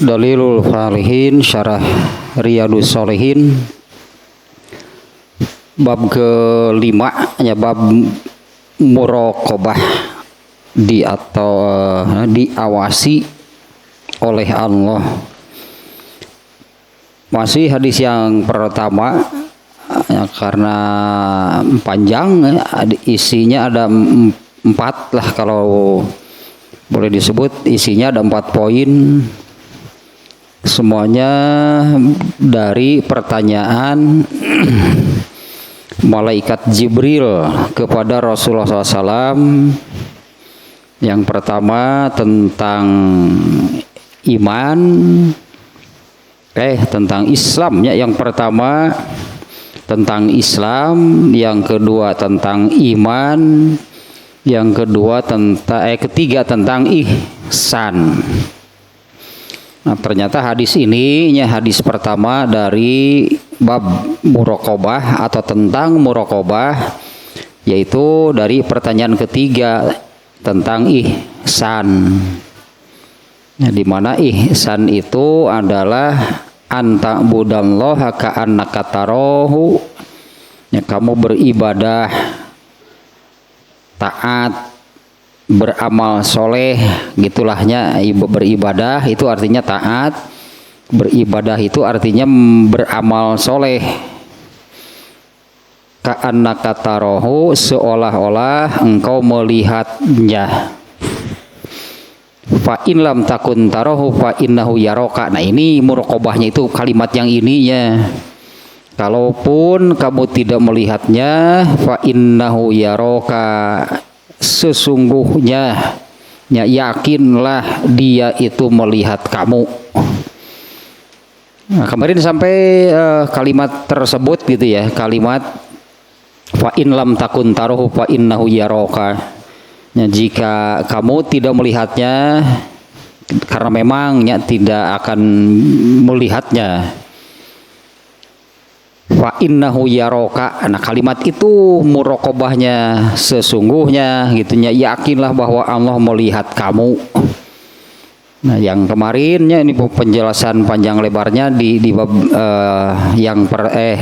Dalilul Falihin Syarah Riyadus Shalihin bab kelima ya, bab muraqabah diawasi oleh Allah. Masih hadis yang pertama ya, karena panjang isinya ada 4 lah kalau boleh disebut, isinya ada 4 poin. Semuanya dari pertanyaan malaikat Jibril kepada Rasulullah SAW. Yang pertama tentang iman, tentang Islam ya. Yang pertama tentang Islam, yang kedua tentang iman, yang kedua ketiga tentang ihsan. Nah, ternyata hadis ini hadis pertama dari bab muraqabah atau tentang muraqabah, yaitu dari pertanyaan ketiga tentang ihsan. Nah, di mana ihsan itu adalah anta budallaha ka'annaka tarahu. Ya, kamu beribadah, taat, beramal soleh, gitulahnya. Beribadah itu artinya taat, beribadah itu artinya beramal soleh. Ka'annaka tarahu, seolah-olah engkau melihatnya. Fa in lam takun tarahu fa innahu yaraka. Nah, ini muraqabahnya itu kalimat yang ininya. Kalaupun kamu tidak melihatnya, fa innahu yaraka, sesungguhnya ya, yakinlah dia itu melihat kamu. Nah, kemarin sampai kalimat tersebut gitu ya, kalimat fa in lam takun tarahu fa innahu yaraka. Ya, jika kamu tidak melihatnya, karena memangnya tidak akan melihatnya. Fa innahu yaraka. Nah, kalimat itu muraqabahnya, sesungguhnya gitunya, yakinlah bahwa Allah melihat kamu. Nah, yang kemarinnya ini penjelasan panjang lebarnya di bab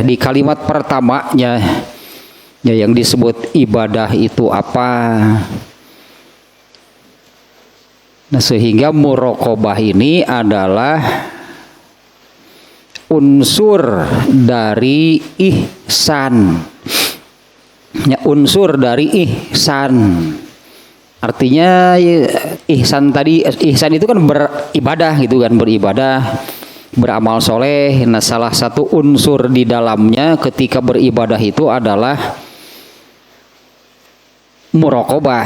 di kalimat pertamanya ya, yang disebut ibadah itu apa. Nah, sehingga muraqabah ini adalah unsur dari ihsan. Ya, unsur dari ihsan. Artinya ihsan tadi, ihsan itu kan beribadah gitu kan, beribadah, beramal soleh. Nah, salah satu unsur di dalamnya ketika beribadah itu adalah muraqabah.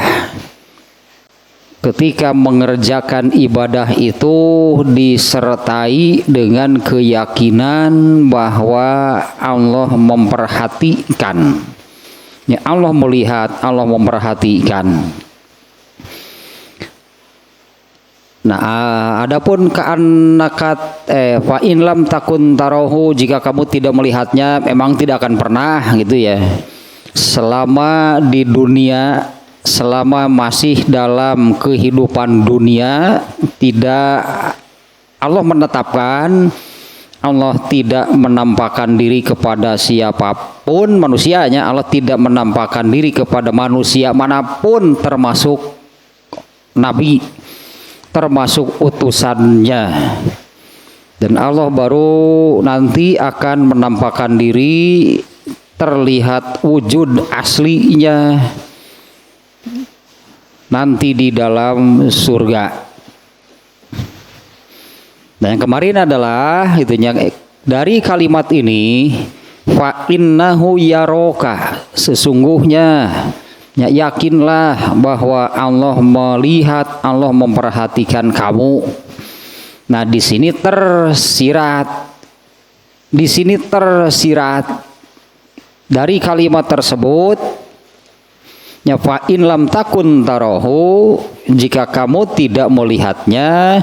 Ketika mengerjakan ibadah itu disertai dengan keyakinan bahwa Allah memperhatikan. Ya, Allah melihat, Allah memperhatikan. Nah, adapun ka'annakat fa in lam takun tarahu, jika kamu tidak melihatnya, memang tidak akan pernah gitu ya. Selama di dunia, selama masih dalam kehidupan dunia, tidak, Allah menetapkan, Allah tidak menampakkan diri kepada siapapun manusianya. Allah tidak menampakkan diri kepada manusia manapun, termasuk nabi, termasuk utusannya. Dan Allah baru nanti akan menampakkan diri, terlihat wujud aslinya nanti di dalam surga. Dan yang kemarin adalah itunya dari kalimat ini, fa innahu yaraka, sesungguhnya ya, yakinlah bahwa Allah melihat, Allah memperhatikan kamu. Nah, di sini tersirat dari kalimat tersebut ya, fa in lam takun tarahu, jika kamu tidak melihatnya,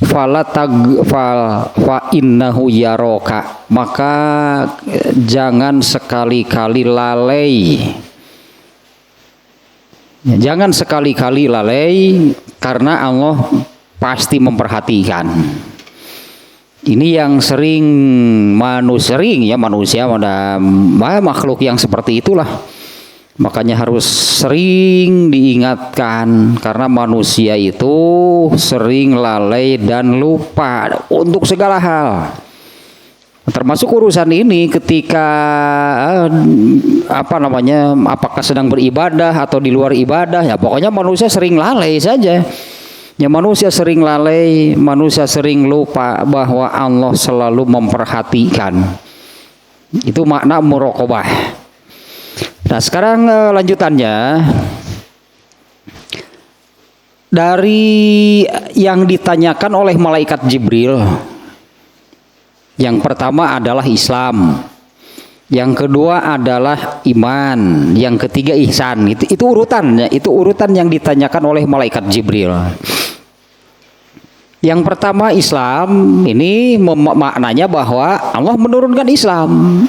fa innahu yaraka, maka jangan sekali-kali lalai. Jangan sekali-kali lalai, karena Allah pasti memperhatikan. Ini yang sering manusia pada makhluk yang seperti itulah. Makanya harus sering diingatkan karena manusia itu sering lalai dan lupa untuk segala hal. Termasuk urusan ini ketika apakah sedang beribadah atau di luar ibadah, ya pokoknya manusia sering lalai saja. Ya manusia sering lalai, manusia sering lupa bahwa Allah selalu memperhatikan. Itu makna muraqabah. Nah sekarang lanjutannya dari yang ditanyakan oleh malaikat Jibril. Yang pertama adalah Islam, yang kedua adalah iman, yang ketiga ihsan. Itu urutannya, itu urutan yang ditanyakan oleh malaikat Jibril. Yang pertama Islam, ini maknanya bahwa Allah menurunkan Islam.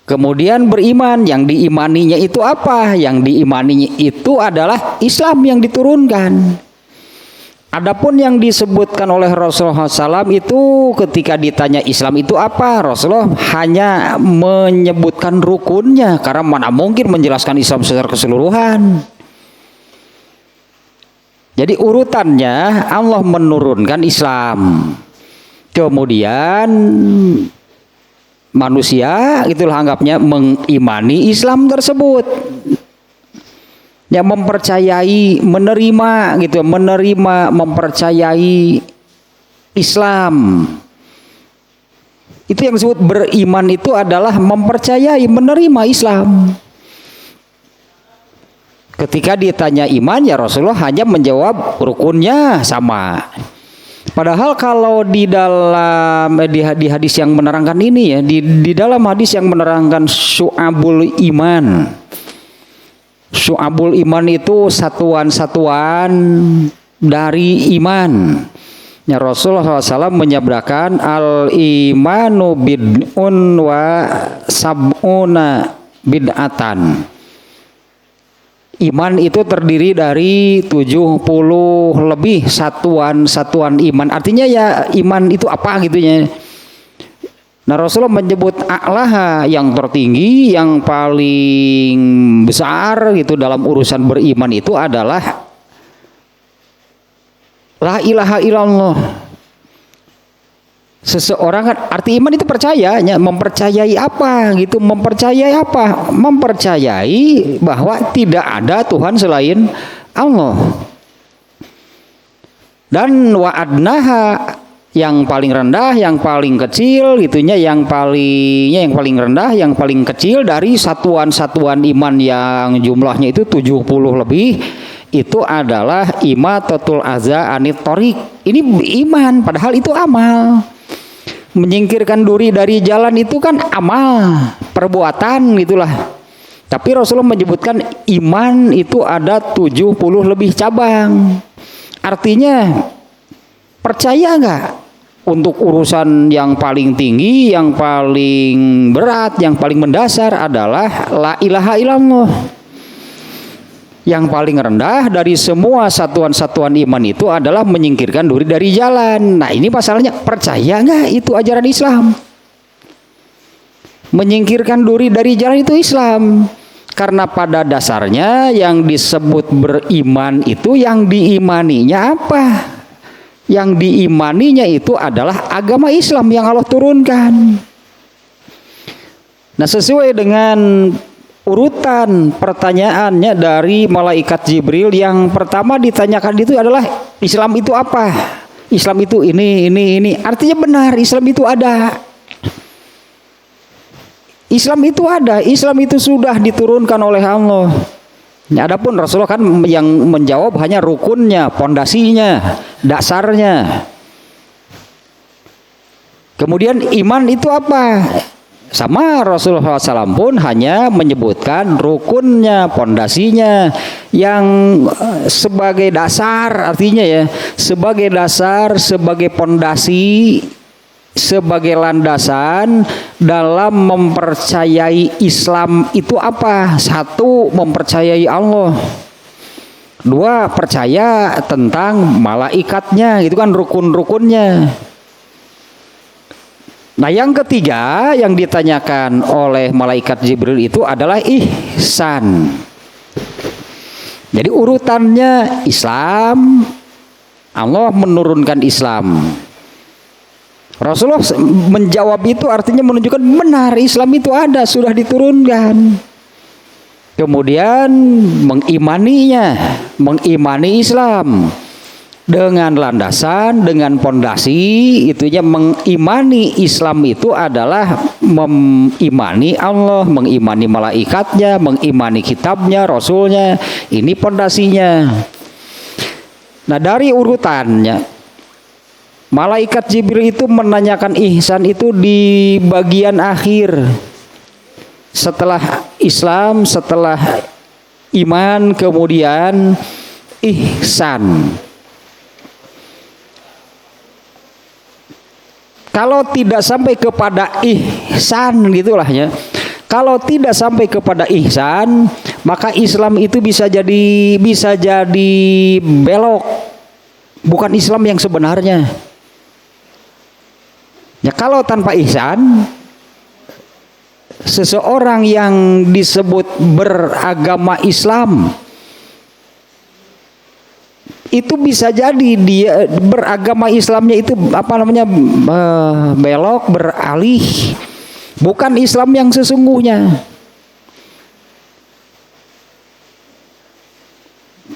Kemudian beriman, yang diimaninya itu apa? Yang diimaninya itu adalah Islam yang diturunkan. Adapun yang disebutkan oleh Rasulullah SAW itu ketika ditanya Islam itu apa, Rasulullah hanya menyebutkan rukunnya karena mana mungkin menjelaskan Islam secara keseluruhan. Jadi urutannya Allah menurunkan Islam, kemudian manusia itulah anggapnya mengimani Islam tersebut, ya mempercayai, menerima gitu, mempercayai Islam. Itu yang disebut beriman, itu adalah mempercayai, menerima Islam. Ketika ditanya iman, ya Rasulullah hanya menjawab rukunnya sama. Padahal kalau di dalam di hadis yang menerangkan ini ya, di dalam hadis yang menerangkan syu'abul iman. Syu'abul iman itu satuan-satuan dari iman. Ya Rasulullah SAW menyabdakan al-imanu bid'un wa sab'una bid'atan. Iman itu terdiri dari 70 lebih satuan-satuan iman. Artinya ya iman itu apa gitu ya. Nah Rasulullah menyebut a'laha, yang tertinggi, yang paling besar gitu dalam urusan beriman itu adalah la ilaha illallah. Seseorang kan arti iman itu percayanya, mempercayai apa gitu, mempercayai apa? Mempercayai bahwa tidak ada Tuhan selain Allah. Dan wa'adnaha, yang paling rendah, yang paling kecil gitunya, yang paling rendah, yang paling kecil dari satuan-satuan iman yang jumlahnya itu 70 lebih, itu adalah imatatul aza anit thoriq. Ini iman, padahal itu amal. Menyingkirkan duri dari jalan itu kan amal, perbuatan gitulah. Tapi Rasulullah menyebutkan iman itu ada 70 lebih cabang. Artinya percaya nggak untuk urusan yang paling tinggi, yang paling berat, yang paling mendasar adalah la ilaha illallah. Yang paling rendah dari semua satuan-satuan iman itu adalah menyingkirkan duri dari jalan. Nah ini masalahnya, percaya nggak itu ajaran Islam? Menyingkirkan duri dari jalan itu Islam. Karena pada dasarnya yang disebut beriman itu yang diimaninya apa? Yang diimaninya itu adalah agama Islam yang Allah turunkan. Nah sesuai dengan urutan pertanyaannya dari malaikat Jibril, yang pertama ditanyakan itu adalah Islam itu apa? Islam itu ini. Artinya benar, Islam itu ada. Islam itu ada, Islam itu sudah diturunkan oleh Allah. Ya, adapun Rasulullah kan yang menjawab hanya rukunnya, pondasinya, dasarnya. Kemudian iman itu apa? Sama Rasulullah SAW pun hanya menyebutkan rukunnya, pondasinya, yang sebagai dasar, artinya ya sebagai dasar, sebagai pondasi, sebagai landasan dalam mempercayai Islam itu apa? Satu, mempercayai Allah. Dua, percaya tentang malaikatnya, itu kan rukun-rukunnya. Nah, yang ketiga yang ditanyakan oleh malaikat Jibril itu adalah ihsan. Jadi urutannya Islam, Allah menurunkan Islam. Rasulullah menjawab itu artinya menunjukkan benar Islam itu ada, sudah diturunkan. Kemudian mengimani Islam dengan landasan, dengan pondasi, itunya mengimani Islam itu adalah mengimani Allah, mengimani malaikatnya, mengimani kitabnya, rasulnya. Ini pondasinya. Nah, dari urutannya, malaikat Jibril itu menanyakan ihsan itu di bagian akhir. Setelah Islam, setelah iman, kemudian ihsan. Kalau tidak sampai kepada ihsan gitulah ya. Kalau tidak sampai kepada ihsan, maka Islam itu bisa jadi belok. Bukan Islam yang sebenarnya. Ya, kalau tanpa ihsan, seseorang yang disebut beragama Islam itu bisa jadi dia beragama Islamnya itu belok, beralih, bukan Islam yang sesungguhnya.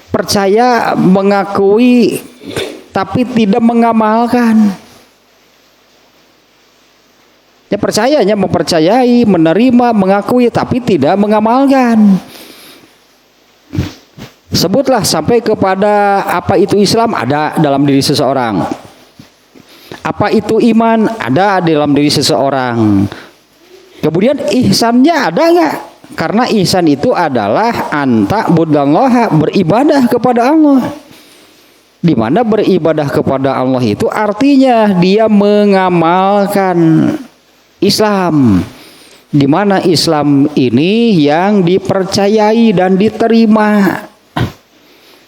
Percaya, mengakui, tapi tidak mengamalkan. Ya, percayanya mempercayai, menerima, mengakui, tapi tidak mengamalkan. Sebutlah sampai kepada apa itu Islam ada dalam diri seseorang. Apa itu iman ada dalam diri seseorang. Kemudian ihsannya ada nggak? Karena ihsan itu adalah anta budallaha, beribadah kepada Allah. Di mana beribadah kepada Allah itu artinya dia mengamalkan Islam. Di mana Islam ini yang dipercayai dan diterima.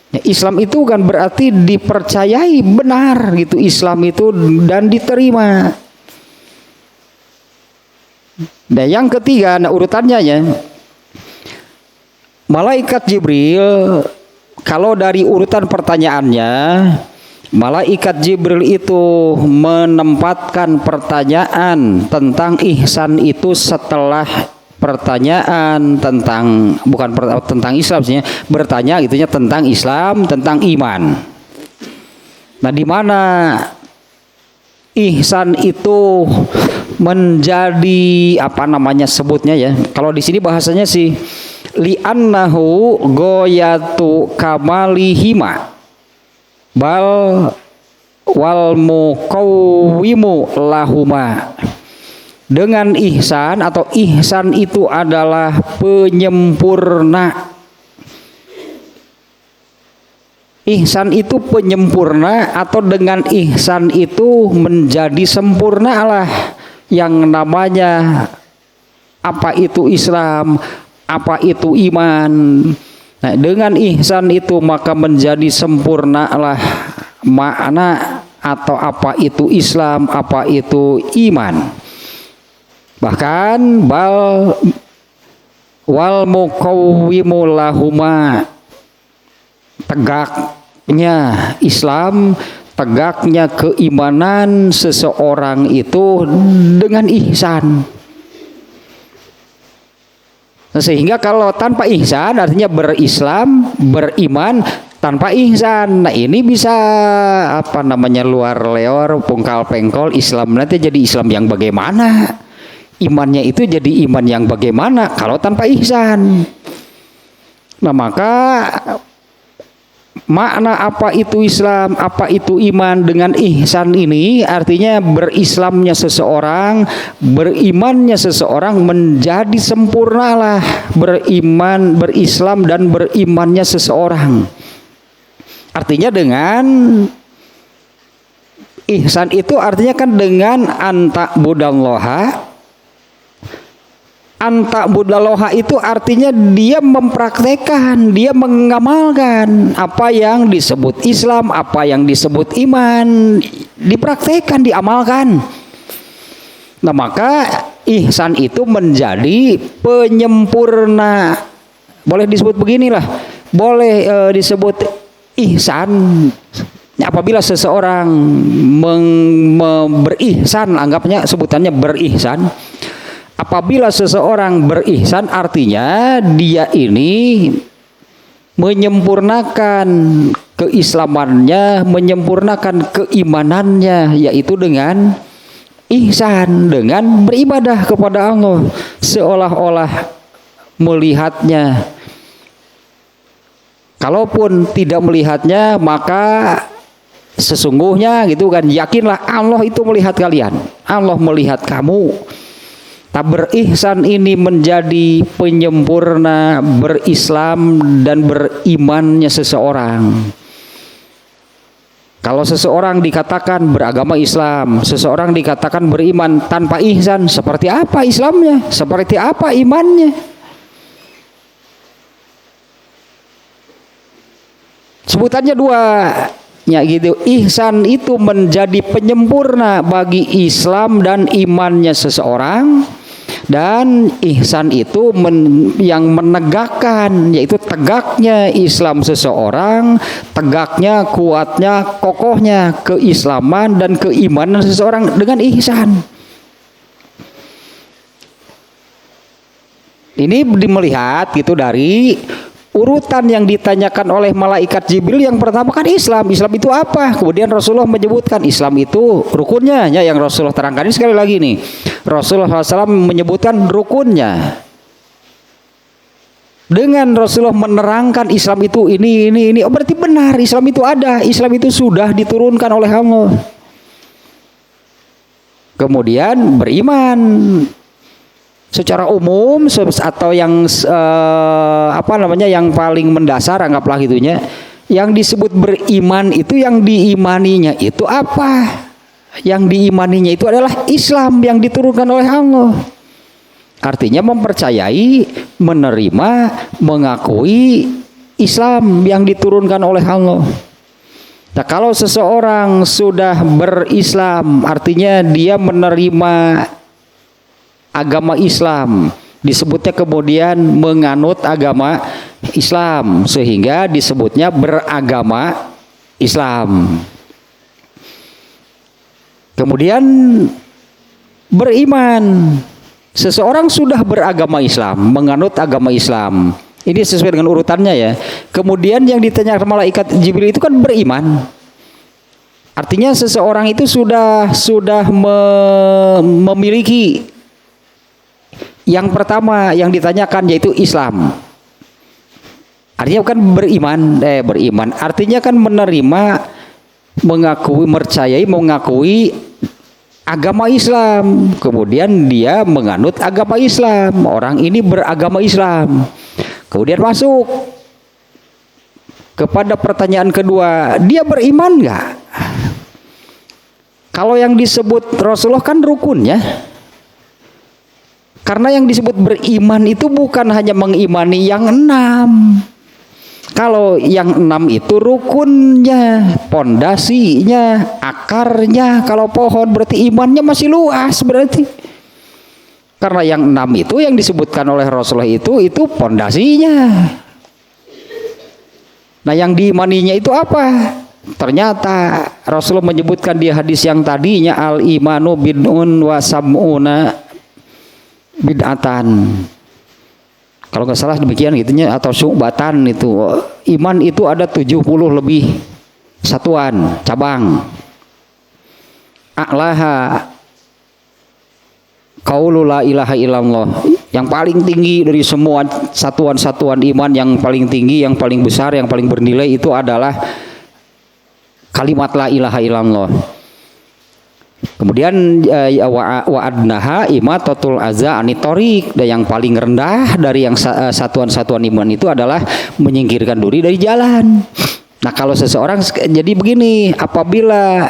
Ya, Islam itu kan berarti dipercayai benar gitu, Islam itu dan diterima. Dan yang ketiga, nah urutannya ya, malaikat Jibril, kalau dari urutan pertanyaannya, malaikat Jibril itu menempatkan pertanyaan tentang ihsan itu setelah pertanyaan tentang tentang Islam sih, bertanya gitunya tentang Islam, tentang iman. Nah, di mana ihsan itu menjadi sebutnya ya. Kalau di sini bahasanya sih li'annahu goyatu kamalihima bal wal muqawwimu lahuma. Dengan ihsan atau ihsan itu adalah penyempurna. Ihsan itu penyempurna atau dengan ihsan itu menjadi sempurnalah yang namanya apa itu Islam, apa itu iman. Nah, dengan ihsan itu maka menjadi sempurnalah makna atau apa itu Islam, apa itu iman. Bahkan wal muqawwimu lahuma, tegaknya Islam, tegaknya keimanan seseorang itu dengan ihsan. Sehingga kalau tanpa ihsan artinya berislam, beriman tanpa ihsan. Nah, ini bisa luar leor, pungkal pengkol, Islam nanti jadi Islam yang bagaimana? Imannya itu jadi iman yang bagaimana kalau tanpa ihsan? Nah, maka makna apa itu Islam, apa itu iman dengan ihsan ini artinya berislamnya seseorang, berimannya seseorang menjadi sempurnalah beriman, berislam dan berimannya seseorang. Artinya dengan ihsan itu artinya kan dengan anta budallaha, anta budaloha itu artinya dia mempraktekkan, dia mengamalkan apa yang disebut Islam, apa yang disebut iman, dipraktekkan, diamalkan. Nah maka ihsan itu menjadi penyempurna. Boleh disebut beginilah, boleh disebut ihsan apabila seseorang berihsan, anggapnya sebutannya berihsan. Apabila seseorang berihsan artinya dia ini menyempurnakan keislamannya, menyempurnakan keimanannya, yaitu dengan ihsan, dengan beribadah kepada Allah seolah-olah melihatnya. Kalaupun tidak melihatnya, maka sesungguhnya gitu kan, yakinlah Allah itu melihat kalian, Allah melihat kamu. Tak berihsan ini menjadi penyempurna berislam dan berimannya seseorang. Kalau seseorang dikatakan beragama Islam, seseorang dikatakan beriman tanpa ihsan, seperti apa Islamnya? Seperti apa imannya? Sebutannya dua. Ya gitu, ihsan itu menjadi penyempurna bagi Islam dan imannya seseorang, dan ihsan itu yang menegakkan, yaitu tegaknya Islam seseorang, tegaknya, kuatnya, kokohnya keislaman dan keimanan seseorang dengan ihsan. Ini melihat gitu dari urutan yang ditanyakan oleh malaikat Jibril. Yang pertama kan Islam. Islam itu apa? Kemudian Rasulullah menyebutkan Islam itu rukunnya, ya, yang Rasulullah terangkan. Ini sekali lagi nih, Rasulullah SAW menyebutkan rukunnya. Dengan Rasulullah menerangkan Islam itu ini. Oh, berarti benar Islam itu ada. Islam itu sudah diturunkan oleh Allah. Kemudian beriman secara umum atau yang yang paling mendasar, anggaplah gitunya, yang disebut beriman itu yang diimaninya itu apa? Yang diimaninya itu adalah Islam yang diturunkan oleh Allah. Artinya mempercayai, menerima, mengakui Islam yang diturunkan oleh Allah. Nah, kalau seseorang sudah berislam, artinya dia menerima agama Islam, disebutnya kemudian menganut agama Islam, sehingga disebutnya beragama Islam. Kemudian beriman, seseorang sudah beragama Islam, menganut agama Islam. Ini sesuai dengan urutannya ya. Kemudian yang ditanyakan malaikat Jibril itu kan beriman. Artinya seseorang itu sudah memiliki yang pertama yang ditanyakan, yaitu Islam. Artinya kan beriman artinya kan menerima, mengakui, mengakui agama Islam. Kemudian dia menganut agama Islam. Orang ini beragama Islam. Kemudian masuk kepada pertanyaan kedua, dia beriman nggak? Kalau yang disebut Rasulullah kan rukunnya. Karena yang disebut beriman itu bukan hanya mengimani yang 6. Kalau yang 6 itu rukunnya, pondasinya, akarnya. Kalau pohon berarti imannya masih luas berarti. Karena yang 6 itu yang disebutkan oleh Rasulullah itu pondasinya. Nah, yang diimaninya itu apa? Ternyata Rasulullah menyebutkan di hadis yang tadinya, al imanu bid'un wa sab'una bid'atan, kalau nggak salah demikian gitunya, atau syu'batan. Itu iman itu ada 70 lebih satuan cabang. A'laha qaulu la ilaha illallah, yang paling tinggi dari semua satuan-satuan iman, yang paling tinggi, yang paling besar, yang paling bernilai itu adalah kalimat la ilaha illallah. Kemudian wa adnaha imatatul aza anitorik, dan yang paling rendah dari yang satuan-satuan iman itu adalah menyingkirkan duri dari jalan. Nah, kalau seseorang jadi begini, apabila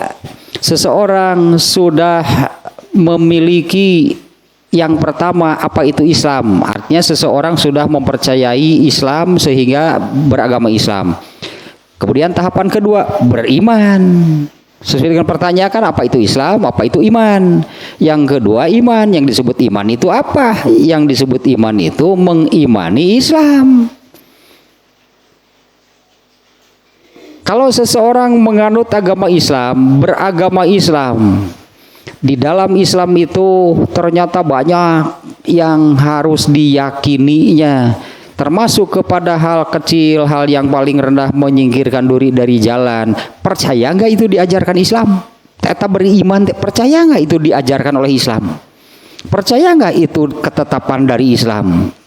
seseorang sudah memiliki Yang pertama, apa itu Islam? Artinya seseorang sudah mempercayai Islam sehingga beragama Islam. Kemudian tahapan kedua, beriman. Sesuai dengan pertanyaan, apa itu Islam, apa itu iman. Yang kedua, iman. Yang disebut iman itu apa? Yang disebut iman itu mengimani Islam. Kalau seseorang menganut agama Islam, beragama Islam, di dalam Islam itu ternyata banyak yang harus diyakininya, termasuk kepada hal kecil, hal yang paling rendah, menyingkirkan diri dari jalan. Percaya nggak itu diajarkan Islam? Kita beriman, percaya nggak itu diajarkan oleh Islam? Percaya nggak itu ketetapan dari Islam?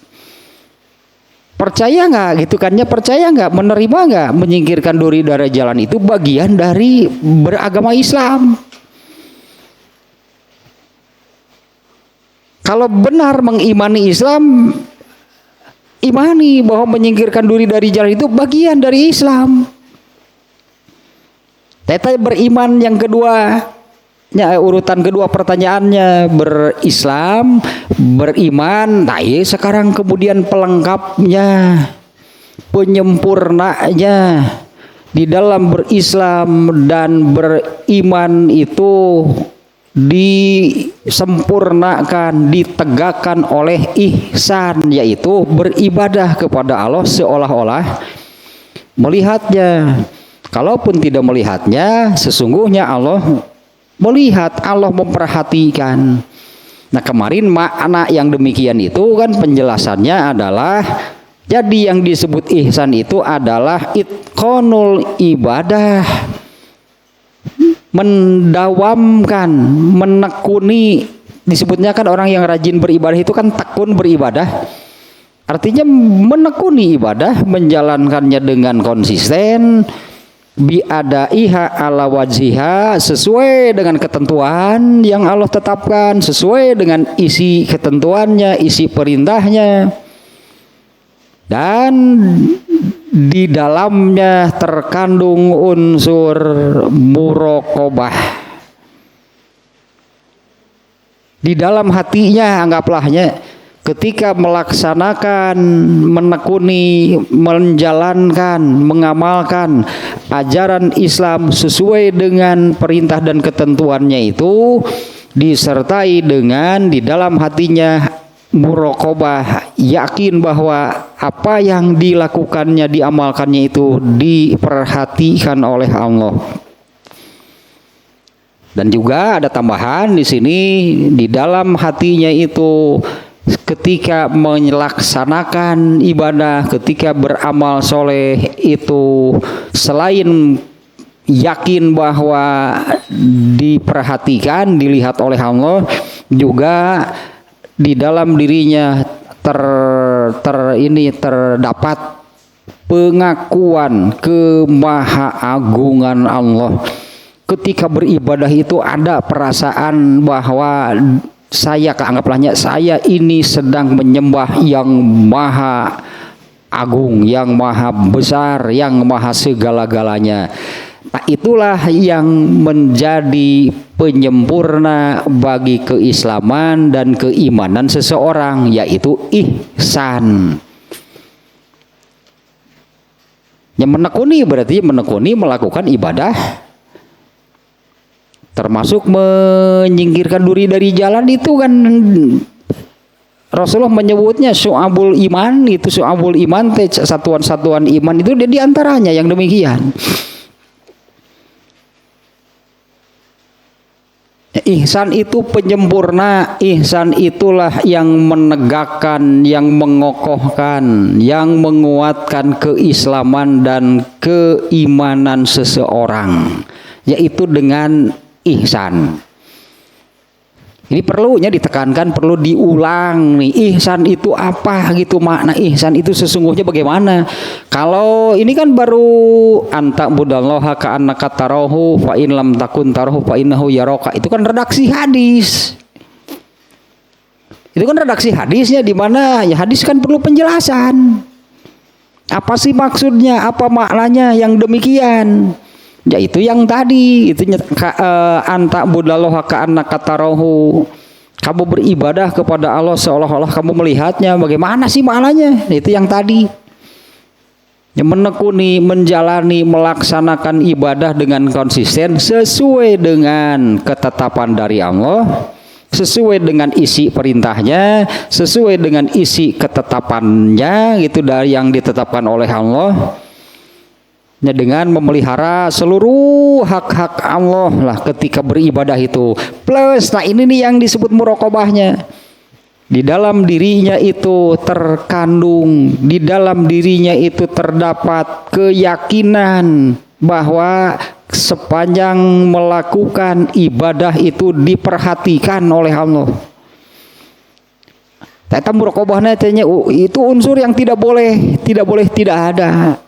Percaya nggak gitu kan? Ya, percaya nggak, menerima nggak menyingkirkan diri dari jalan itu bagian dari beragama Islam? Kalau benar mengimani Islam, imani bahwa menyingkirkan diri dari jalan itu bagian dari Islam. Teta beriman yang kedua, urutan kedua pertanyaannya, berislam, beriman. Nah, sekarang kemudian pelengkapnya, penyempurnanya di dalam berislam dan beriman itu disempurnakan, ditegakkan oleh ihsan, yaitu beribadah kepada Allah seolah-olah melihatnya. Kalaupun tidak melihatnya, sesungguhnya Allah melihat, Allah memperhatikan. Nah, kemarin makna yang demikian itu kan penjelasannya adalah, jadi yang disebut ihsan itu adalah itqanul ibadah, mendawamkan, menekuni. Disebutnya kan orang yang rajin beribadah itu kan tekun beribadah, artinya menekuni ibadah, menjalankannya dengan konsisten, biadaiha ala wajhiha, sesuai dengan ketentuan yang Allah tetapkan, sesuai dengan isi ketentuannya, isi perintahnya, dan di dalamnya terkandung unsur muraqabah. Di dalam hatinya, anggaplahnya, ketika melaksanakan, menekuni, menjalankan, mengamalkan ajaran Islam sesuai dengan perintah dan ketentuannya itu, disertai dengan di dalam hatinya muraqabah, yakin bahwa apa yang dilakukannya, diamalkannya itu diperhatikan oleh Allah. Dan juga ada tambahan di sini, di dalam hatinya itu ketika melaksanakan ibadah, ketika beramal soleh itu, selain yakin bahwa diperhatikan, dilihat oleh Allah, juga di dalam dirinya terdapat pengakuan kemahaagungan Allah. Ketika beribadah itu ada perasaan bahwa anggaplah saya ini sedang menyembah yang maha agung, yang maha besar, yang maha segala-galanya. Nah, itulah yang menjadi penyempurna bagi keislaman dan keimanan seseorang, yaitu ihsan. Yang menekuni berarti menekuni melakukan ibadah, termasuk menyingkirkan diri dari jalan itu kan Rasulullah menyebutnya syu'abul iman, itu syu'abul iman, satuan-satuan iman itu di antaranya yang demikian. Ihsan itu penyempurna, ihsan itulah yang menegakkan, yang mengokohkan, yang menguatkan keislaman dan keimanan seseorang, yaitu dengan ihsan. Ini perlunya ditekankan, perlu diulang nih, ihsan itu apa gitu, makna ihsan itu sesungguhnya bagaimana. Kalau ini kan baru anta budallaha ka annaka tarahu fa in lam takun tarahu fa innahu yaraka, itu kan redaksi hadis. Itu kan redaksi hadisnya, di mana ya hadis kan perlu penjelasan. Apa sih maksudnya, apa maknanya yang demikian? Yaitu yang tadi, itu anta budallaha ka annaka tarahu, Kamu beribadah kepada Allah seolah-olah kamu melihatnya. Bagaimana sih maknanya? Itu yang tadi. Yang menekuni, menjalani, melaksanakan ibadah dengan konsisten sesuai dengan ketetapan dari Allah, sesuai dengan isi perintahnya, sesuai dengan isi ketetapannya, gitu, dari yang ditetapkan oleh Allah. Dengan memelihara seluruh hak-hak Allah lah ketika beribadah itu. Plus, nah ini nih yang disebut muraqabahnya. Di dalam dirinya itu terkandung, di dalam dirinya itu terdapat keyakinan bahwa sepanjang melakukan ibadah itu diperhatikan oleh Allah. Tata muraqabahnya itu unsur yang tidak boleh tidak ada.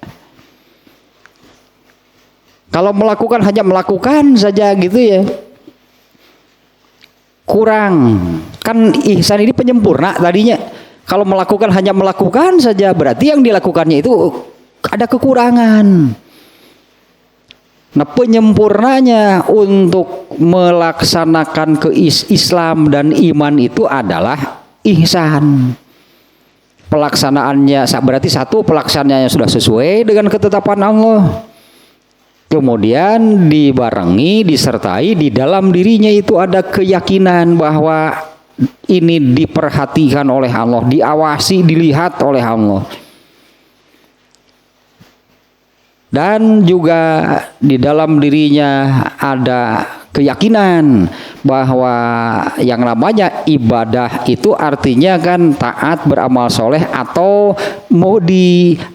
Kalau melakukan hanya melakukan saja gitu ya, kurang. Kan ihsan ini penyempurna tadinya. Kalau melakukan hanya melakukan saja, berarti yang dilakukannya itu ada kekurangan. Nah, penyempurnanya untuk melaksanakan Islam dan iman itu adalah ihsan. Pelaksanaannya berarti satu, pelaksanaannya sudah sesuai dengan ketetapan Allah. Kemudian dibarengi, disertai di dalam dirinya itu ada keyakinan bahwa ini diperhatikan oleh Allah, diawasi, dilihat oleh Allah. Dan juga di dalam dirinya ada keyakinan bahwa yang namanya ibadah itu artinya kan taat, beramal soleh, atau mau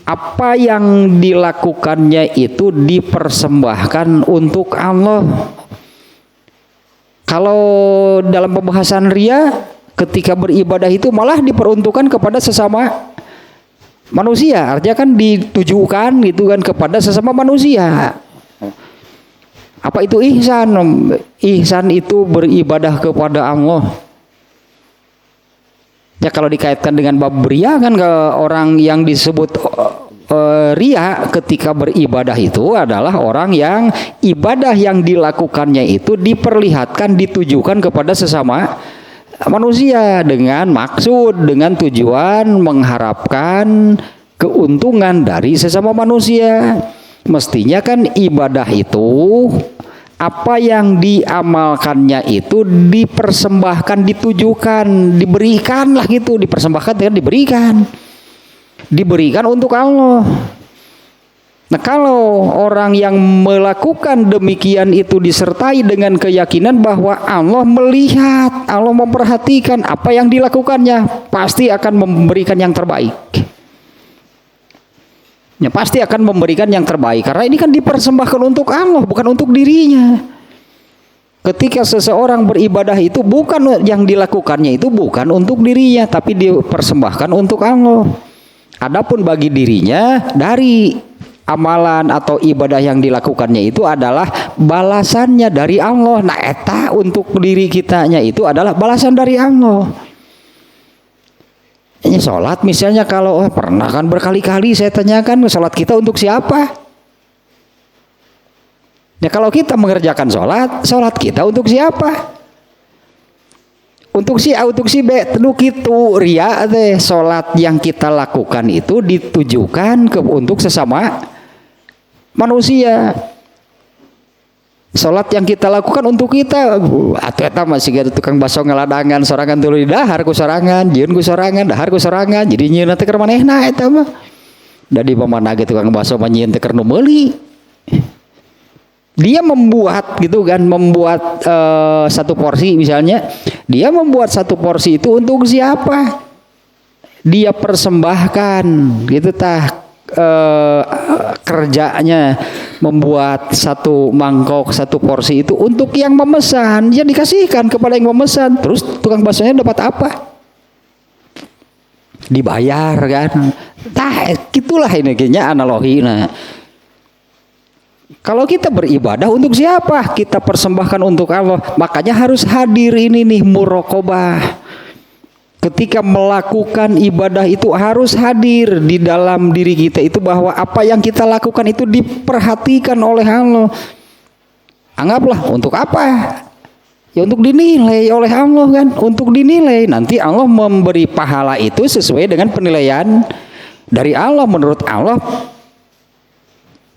apa yang dilakukannya itu dipersembahkan untuk Allah. Kalau dalam pembahasan ria, ketika beribadah itu malah diperuntukkan kepada sesama manusia, artinya kan ditujukan gitu kan kepada sesama manusia. Apa itu ihsan? Ihsan itu beribadah kepada Allah. Ya kalau dikaitkan dengan bab ria kan, ke orang yang disebut ria ketika beribadah itu adalah orang yang ibadah yang dilakukannya itu diperlihatkan, ditujukan kepada sesama manusia dengan maksud, dengan tujuan mengharapkan keuntungan dari sesama manusia. Mestinya kan ibadah itu apa yang diamalkannya itu dipersembahkan, ditujukan, diberikan lah gitu, dipersembahkan dengan diberikan untuk Allah. Nah, kalau orang yang melakukan demikian itu disertai dengan keyakinan bahwa Allah melihat, Allah memperhatikan apa yang dilakukannya, pasti akan memberikan yang terbaik. Ya, pasti akan memberikan yang terbaik, karena ini kan dipersembahkan untuk Allah, bukan untuk dirinya. Ketika seseorang beribadah itu bukan yang dilakukannya itu bukan untuk dirinya, tapi dipersembahkan untuk Allah. Adapun bagi dirinya dari amalan atau ibadah yang dilakukannya itu adalah balasannya dari Allah. Nah, eta untuk diri kitanya itu adalah balasan dari Allah. Ini sholat misalnya, kalau pernah kan berkali-kali saya tanyakan, sholat kita untuk siapa? Ya kalau kita mengerjakan sholat kita untuk siapa? Untuk si A, untuk si B, tentu gitu. Ria deh, sholat yang kita lakukan itu ditujukan untuk sesama manusia. Sholat yang kita lakukan untuk kita, atau kita masih ada tukang baso ngeladangan sorangan dulu di dahar ku sorangan, jieun ku sorangan, dahar ku sorangan, jadi nyieun teh keur manehna eta mah. Da di pamana ge tukang baso mah nyieun teh keur nu meuli. Dia membuat gitu kan, membuat satu porsi misalnya, dia membuat satu porsi itu untuk siapa? Dia persembahkan gitu tah. Kerjanya membuat satu mangkok, satu porsi itu untuk yang memesan, dia dikasihkan kepada yang memesan. Terus tukang baksonya dapat apa? Dibayar kan. Nah, gitulah ini kayaknya analogi. Nah, kalau kita beribadah untuk siapa? Kita persembahkan untuk Allah. Makanya harus hadir ini nih muraqabah. Ketika melakukan ibadah itu harus hadir di dalam diri kita itu bahwa apa yang kita lakukan itu diperhatikan oleh Allah. Anggaplah untuk apa? Ya untuk dinilai oleh Allah kan, untuk dinilai. Nanti Allah memberi pahala itu sesuai dengan penilaian dari Allah. Menurut Allah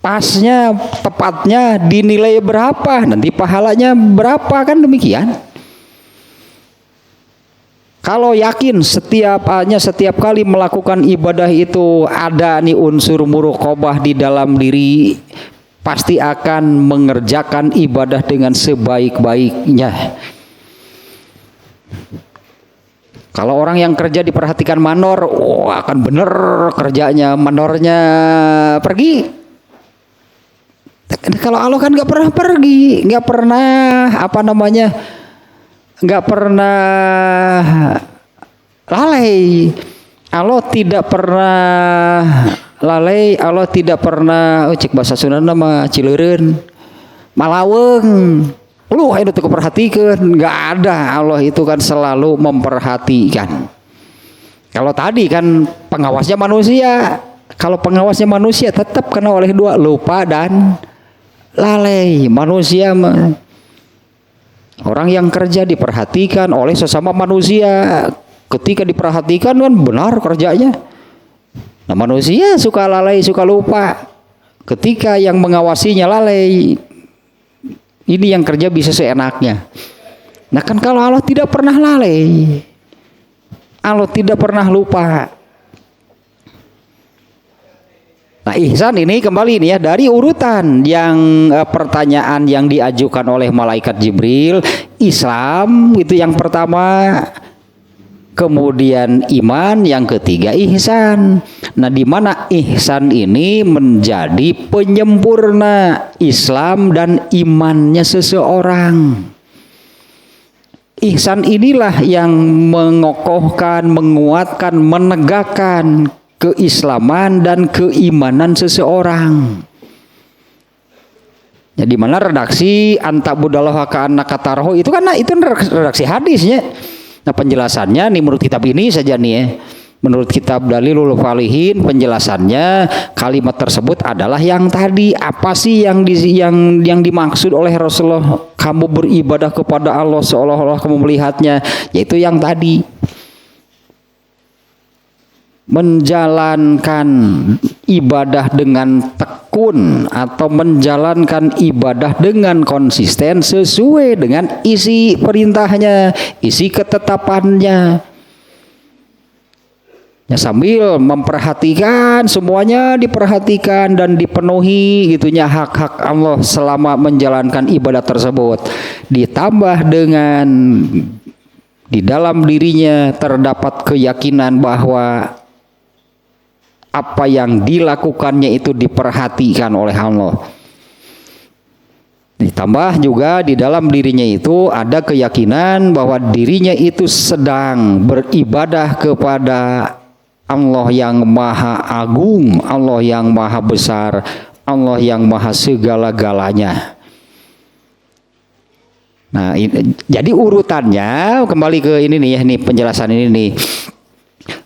pasnya, tepatnya dinilai berapa, nanti pahalanya berapa, kan demikian. Kalau yakin setiap kali melakukan ibadah itu ada nih unsur muraqabah di dalam diri, pasti akan mengerjakan ibadah dengan sebaik-baiknya. Kalau orang yang kerja diperhatikan mandor, akan bener kerjanya, mandornya pergi. Kalau Allah kan nggak pernah pergi, nggak pernah nggak pernah lalai. Allah tidak pernah lalai, Allah tidak pernah cek bahasa Sunda nama cileureun malaweng. Lu itu perhatikan, nggak ada. Allah itu kan selalu memperhatikan. Kalau tadi kan pengawasnya manusia. Kalau pengawasnya manusia tetap kena oleh dua, lupa dan lalai. Manusia orang yang kerja diperhatikan oleh sesama manusia. Ketika diperhatikan kan benar kerjanya. Nah, manusia suka lalai, suka lupa. Ketika yang mengawasinya lalai, ini yang kerja bisa seenaknya. Nah kan kalau Allah tidak pernah lalai, Allah tidak pernah lupa. Nah ihsan ini kembali nih ya, dari urutan yang pertanyaan yang diajukan oleh malaikat Jibril, Islam itu yang pertama, kemudian iman yang ketiga ihsan. Nah di mana ihsan ini menjadi penyempurna Islam dan imannya seseorang. Ihsan inilah yang mengokohkan, menguatkan, menegakkan keislaman dan keimanan seseorang. Ya, di mana redaksi antabudallah ka'annaka tarahu itu kan itu redaksi hadisnya. Nah penjelasannya nih menurut kitab ini saja nih ya. Menurut kitab Dalilul Falihin penjelasannya kalimat tersebut adalah yang tadi, apa sih yang dimaksud oleh Rasulullah, kamu beribadah kepada Allah seolah-olah kamu melihatnya, yaitu yang tadi, menjalankan ibadah dengan tekun atau menjalankan ibadah dengan konsisten sesuai dengan isi perintahnya, isi ketetapannya. Ya, sambil memperhatikan, semuanya diperhatikan dan dipenuhi gitunya hak-hak Allah selama menjalankan ibadah tersebut. Ditambah dengan di dalam dirinya terdapat keyakinan bahwa apa yang dilakukannya itu diperhatikan oleh Allah. Ditambah juga di dalam dirinya itu ada keyakinan bahwa dirinya itu sedang beribadah kepada Allah yang maha agung, Allah yang maha besar, Allah yang maha segala-galanya. Nah, jadi urutannya kembali ke ini nih ya, nih penjelasan ini nih.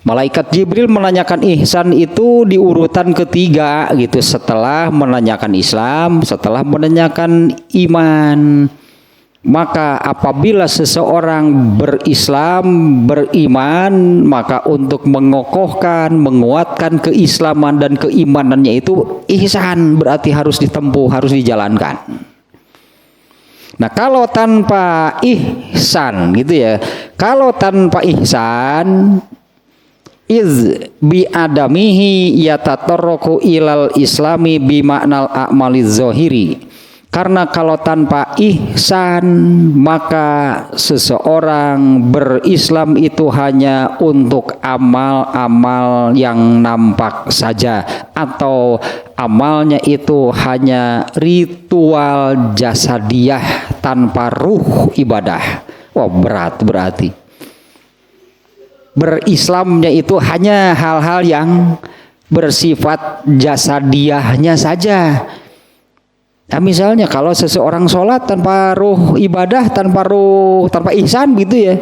Malaikat Jibril menanyakan ihsan itu di urutan ketiga gitu, setelah menanyakan Islam, setelah menanyakan iman. Maka apabila seseorang berislam, beriman, maka untuk mengokohkan, menguatkan keislaman dan keimanannya itu ihsan, berarti harus ditempuh, harus dijalankan. Nah kalau tanpa ihsan gitu ya, kalau tanpa ihsan, iz bi adamihi yatatarraku ilal islami bi maknal a'maliz zahiri. Karena kalau tanpa ihsan maka seseorang berislam itu hanya untuk amal-amal yang nampak saja, atau amalnya itu hanya ritual jasadiah tanpa ruh ibadah. Wah berat berarti. Berislamnya itu hanya hal-hal yang bersifat jasadiahnya saja. Nah, misalnya kalau seseorang sholat tanpa ruh ibadah, tanpa ihsan gitu ya,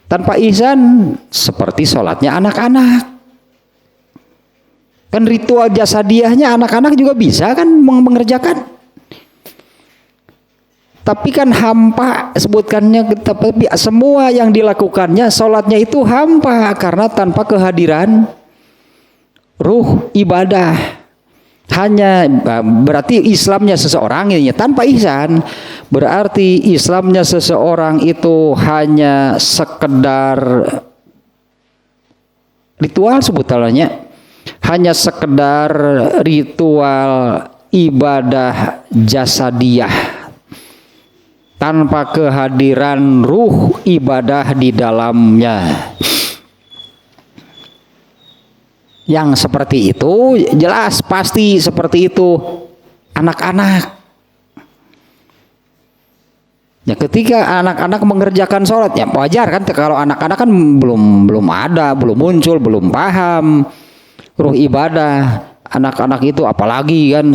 tanpa ihsan seperti sholatnya anak-anak. Kan ritual jasadiahnya anak-anak juga bisa kan mengerjakan. Tapi kan hampa sebutkannya, tapi semua yang dilakukannya sholatnya itu hampa karena tanpa kehadiran ruh ibadah. Hanya berarti Islamnya seseorang ini tanpa ihsan, berarti Islamnya seseorang itu hanya sekedar ritual sebutannya, hanya sekedar ritual ibadah jasadiyah tanpa kehadiran ruh ibadah di dalamnya. Yang seperti itu jelas pasti seperti itu anak-anak. Ya ketika anak-anak mengerjakan sholat, ya wajar kan kalau anak-anak kan belum ada, belum muncul, belum paham ruh ibadah. Anak-anak itu apalagi kan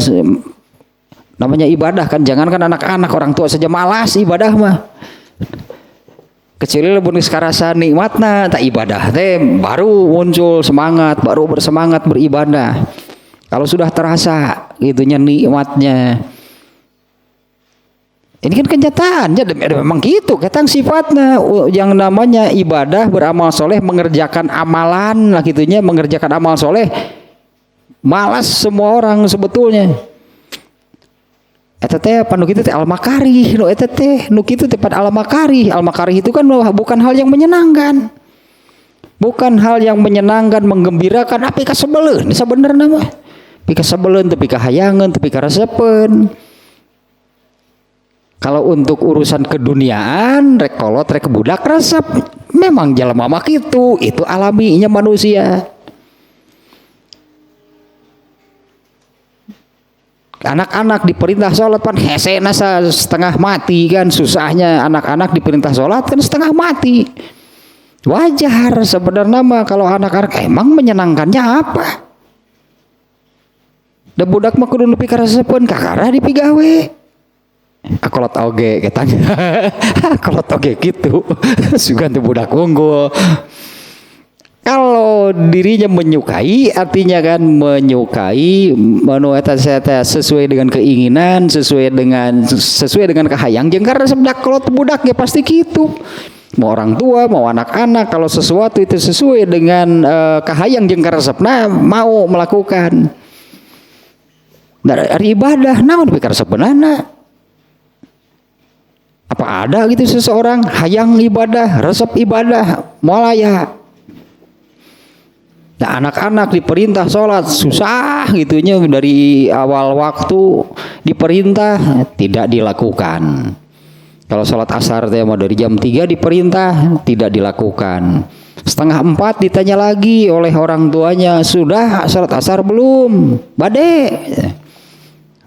namanya ibadah kan, jangankan anak-anak, orang tua saja malas ibadah mah. Kecil pun sekarasa nikmatna tak ibadah teh baru muncul semangat, baru bersemangat beribadah. Kalau sudah terasa gitunya nikmatnya. Ini kan kenyataannya memang gitu, ketang sifatnya yang namanya ibadah, beramal soleh, mengerjakan amalan lah gitunya, mengerjakan amal soleh. Malas semua orang sebetulnya. Eta teh panu kitu teh al-makarih, nu eta teh nu kitu teh pad al-makarih. Al-makarih itu kan bukan hal yang menyenangkan. Bukan hal yang menyenangkan, menggembirakan, tapi kasebeleun sabenerna mah. Pika sabeleun teu pika hayangan, teu pika resepen. Kalau untuk urusan keduniaan, rek kolot, rek budak resep, memang jelema mah kitu, itu alaminya manusia. Anak-anak diperintah sholat pan hese nasa setengah mati kan, susahnya anak-anak diperintah sholat kan setengah mati. Wajar sebenarnya mah kalau anak-anak emang menyenangkannya apa? Da budak mah kudu nepi ka resepeun kakara dipigawe. Akolot oge katanya. Akolot oge gitu. Sugan teu budak unggul. Kalau dirinya menyukai, artinya kan menyukai sesuai dengan keinginan, sesuai dengan kahayang jeung karena sebedak kalau budak ya pasti gitu. Mau orang tua, mau anak-anak, kalau sesuatu itu sesuai dengan kahayang jeung karesepna mau melakukan. Dari ibadah naon pikir sebenarnya? Apa ada gitu seseorang hayang ibadah, resep ibadah, mulaya. Nah anak-anak diperintah sholat susah gitunya dari awal waktu diperintah tidak dilakukan. Kalau sholat asar mau dari jam 3 diperintah tidak dilakukan. 3:30 ditanya lagi oleh orang tuanya, sudah sholat asar belum? Bade.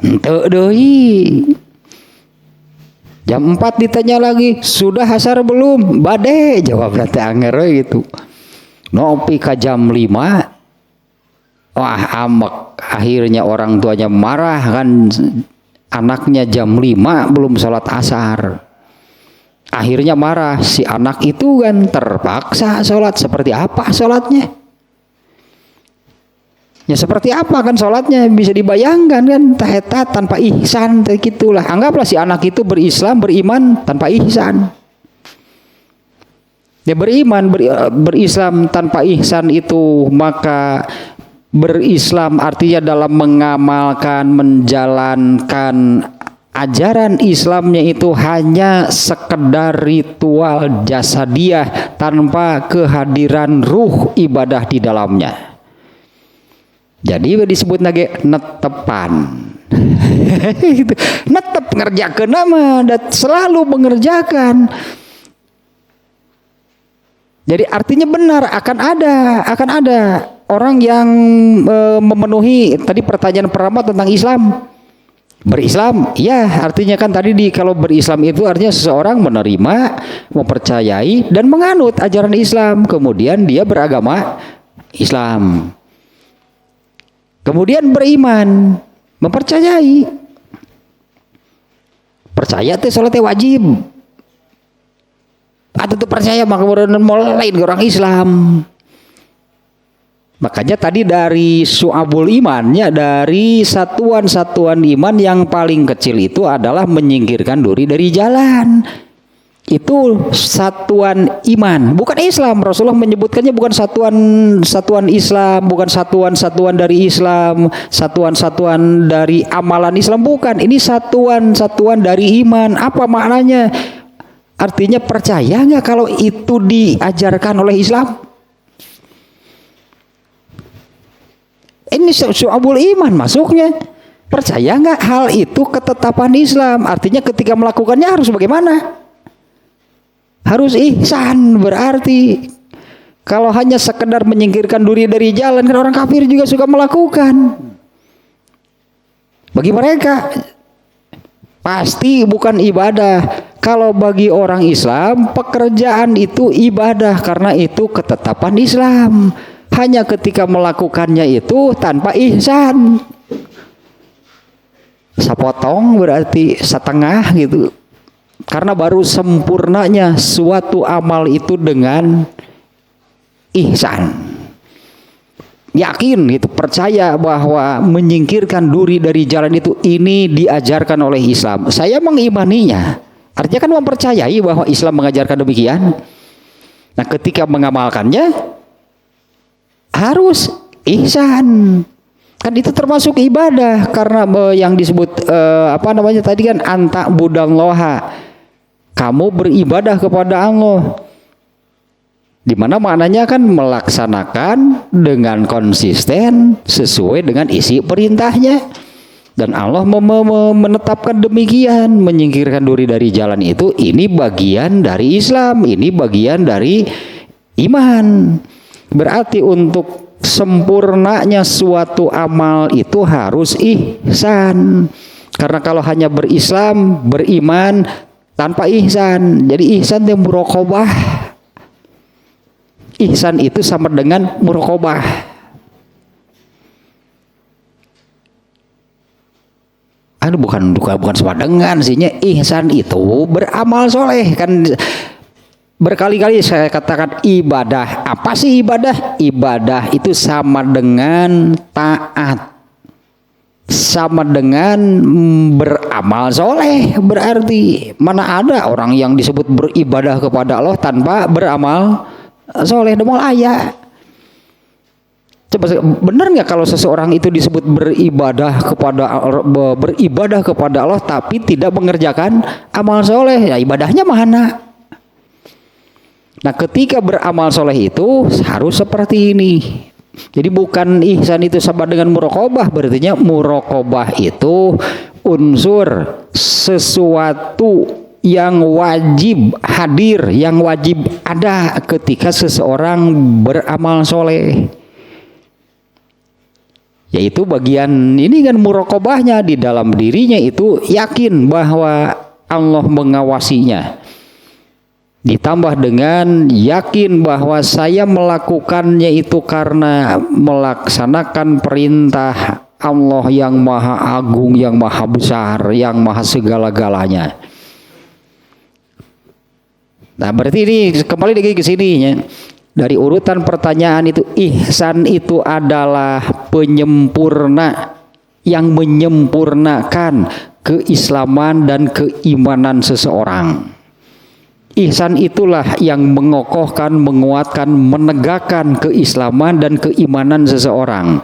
Henteu deui. Jam 4 ditanya lagi, sudah asar belum? Bade. Jawabnya teh anger gitu. Nopi ka jam 5, wah amek. Akhirnya orang tuanya marah kan, anaknya jam 5 belum sholat asar. Akhirnya marah si anak itu kan, terpaksa sholat. Seperti apa sholatnya? Ya seperti apa kan sholatnya, bisa dibayangkan kan, tahetat tanpa ihsan gitulah. Anggaplah si anak itu beriman tanpa ihsan. Dia berislam tanpa ihsan itu, maka berislam artinya dalam mengamalkan, menjalankan ajaran Islamnya itu hanya sekedar ritual jasadiah tanpa kehadiran ruh ibadah di dalamnya. Jadi disebut lagi netepan. Netep ngerjakeun nama dan selalu mengerjakan. Jadi artinya benar akan ada orang yang memenuhi tadi pertanyaan pertama tentang Islam. Berislam, ya artinya kan tadi kalau berislam itu artinya seseorang menerima, mempercayai dan menganut ajaran Islam, kemudian dia beragama Islam. Kemudian beriman, mempercayai. Percaya teh salat wajib. Atau tuh percaya maka kemudian mulai orang Islam. Makanya tadi dari syu'abul imannya, dari satuan-satuan iman yang paling kecil itu adalah menyingkirkan duri dari jalan. Itu satuan iman, bukan Islam. Rasulullah menyebutkannya bukan satuan Islam, bukan satuan dari Islam, satuan dari amalan Islam, bukan. Ini satuan dari iman. Apa maknanya? Artinya percaya nggak kalau itu diajarkan oleh Islam? Ini syu'abul iman masuknya. Percaya nggak hal itu ketetapan Islam? Artinya ketika melakukannya harus bagaimana? Harus ihsan. Berarti kalau hanya sekedar menyingkirkan duri dari jalan, kan orang kafir juga suka melakukan. Bagi mereka pasti bukan ibadah. Kalau bagi orang Islam, pekerjaan itu ibadah karena itu ketetapan Islam. Hanya ketika melakukannya itu tanpa ihsan, sepotong berarti setengah gitu. Karena baru sempurnanya suatu amal itu dengan ihsan. Yakin gitu, percaya bahwa menyingkirkan duri dari jalan itu ini diajarkan oleh Islam. Saya mengimaninya. Artinya kan mempercayai bahwa Islam mengajarkan demikian. Nah, ketika mengamalkannya harus ihsan. Kan itu termasuk ibadah karena yang disebut tadi kan anta budallaha. Kamu beribadah kepada Allah. Di mana maknanya kan melaksanakan dengan konsisten sesuai dengan isi perintahnya. Dan Allah menetapkan demikian, menyingkirkan duri dari jalan itu ini bagian dari Islam, ini bagian dari iman. Berarti untuk sempurnanya suatu amal itu harus ihsan. Karena kalau hanya berislam, beriman tanpa ihsan, jadi ihsan itu muraqabah. Ihsan itu sama dengan muraqabah. Bukan sama dengan sihnya. Ihsan itu beramal soleh kan. Berkali-kali saya katakan ibadah. Apa sih ibadah? Ibadah itu sama dengan taat, sama dengan beramal soleh. Berarti mana ada orang yang disebut beribadah kepada Allah tanpa beramal soleh? Demol ayah. Coba benar nggak kalau seseorang itu disebut beribadah kepada Allah tapi tidak mengerjakan amal soleh? Ya ibadahnya mana? Nah, ketika beramal soleh itu harus seperti ini. Jadi bukan ihsan itu sama dengan muraqabah. Berarti muraqabah itu unsur sesuatu yang wajib hadir, yang wajib ada ketika seseorang beramal soleh. Yaitu bagian ini kan muraqabahnya di dalam dirinya itu yakin bahwa Allah mengawasinya. Ditambah dengan yakin bahwa saya melakukannya itu karena melaksanakan perintah Allah yang maha agung, yang maha besar, yang maha segala-galanya. Nah, berarti ini kembali lagi ke sini ya. Dari urutan pertanyaan itu, ihsan itu adalah penyempurna yang menyempurnakan keislaman dan keimanan seseorang. Ihsan itulah yang mengokohkan, menguatkan, menegakkan keislaman dan keimanan seseorang.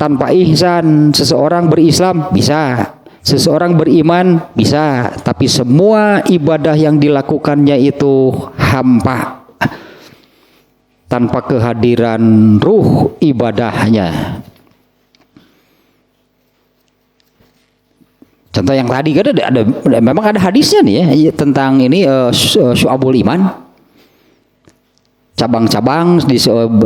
Tanpa ihsan, seseorang berislam bisa, seseorang beriman bisa, tapi semua ibadah yang dilakukannya itu hampa tanpa kehadiran ruh ibadahnya. Contoh yang tadi kan memang ada hadisnya nih ya tentang ini syu'abul iman. Cabang-cabang di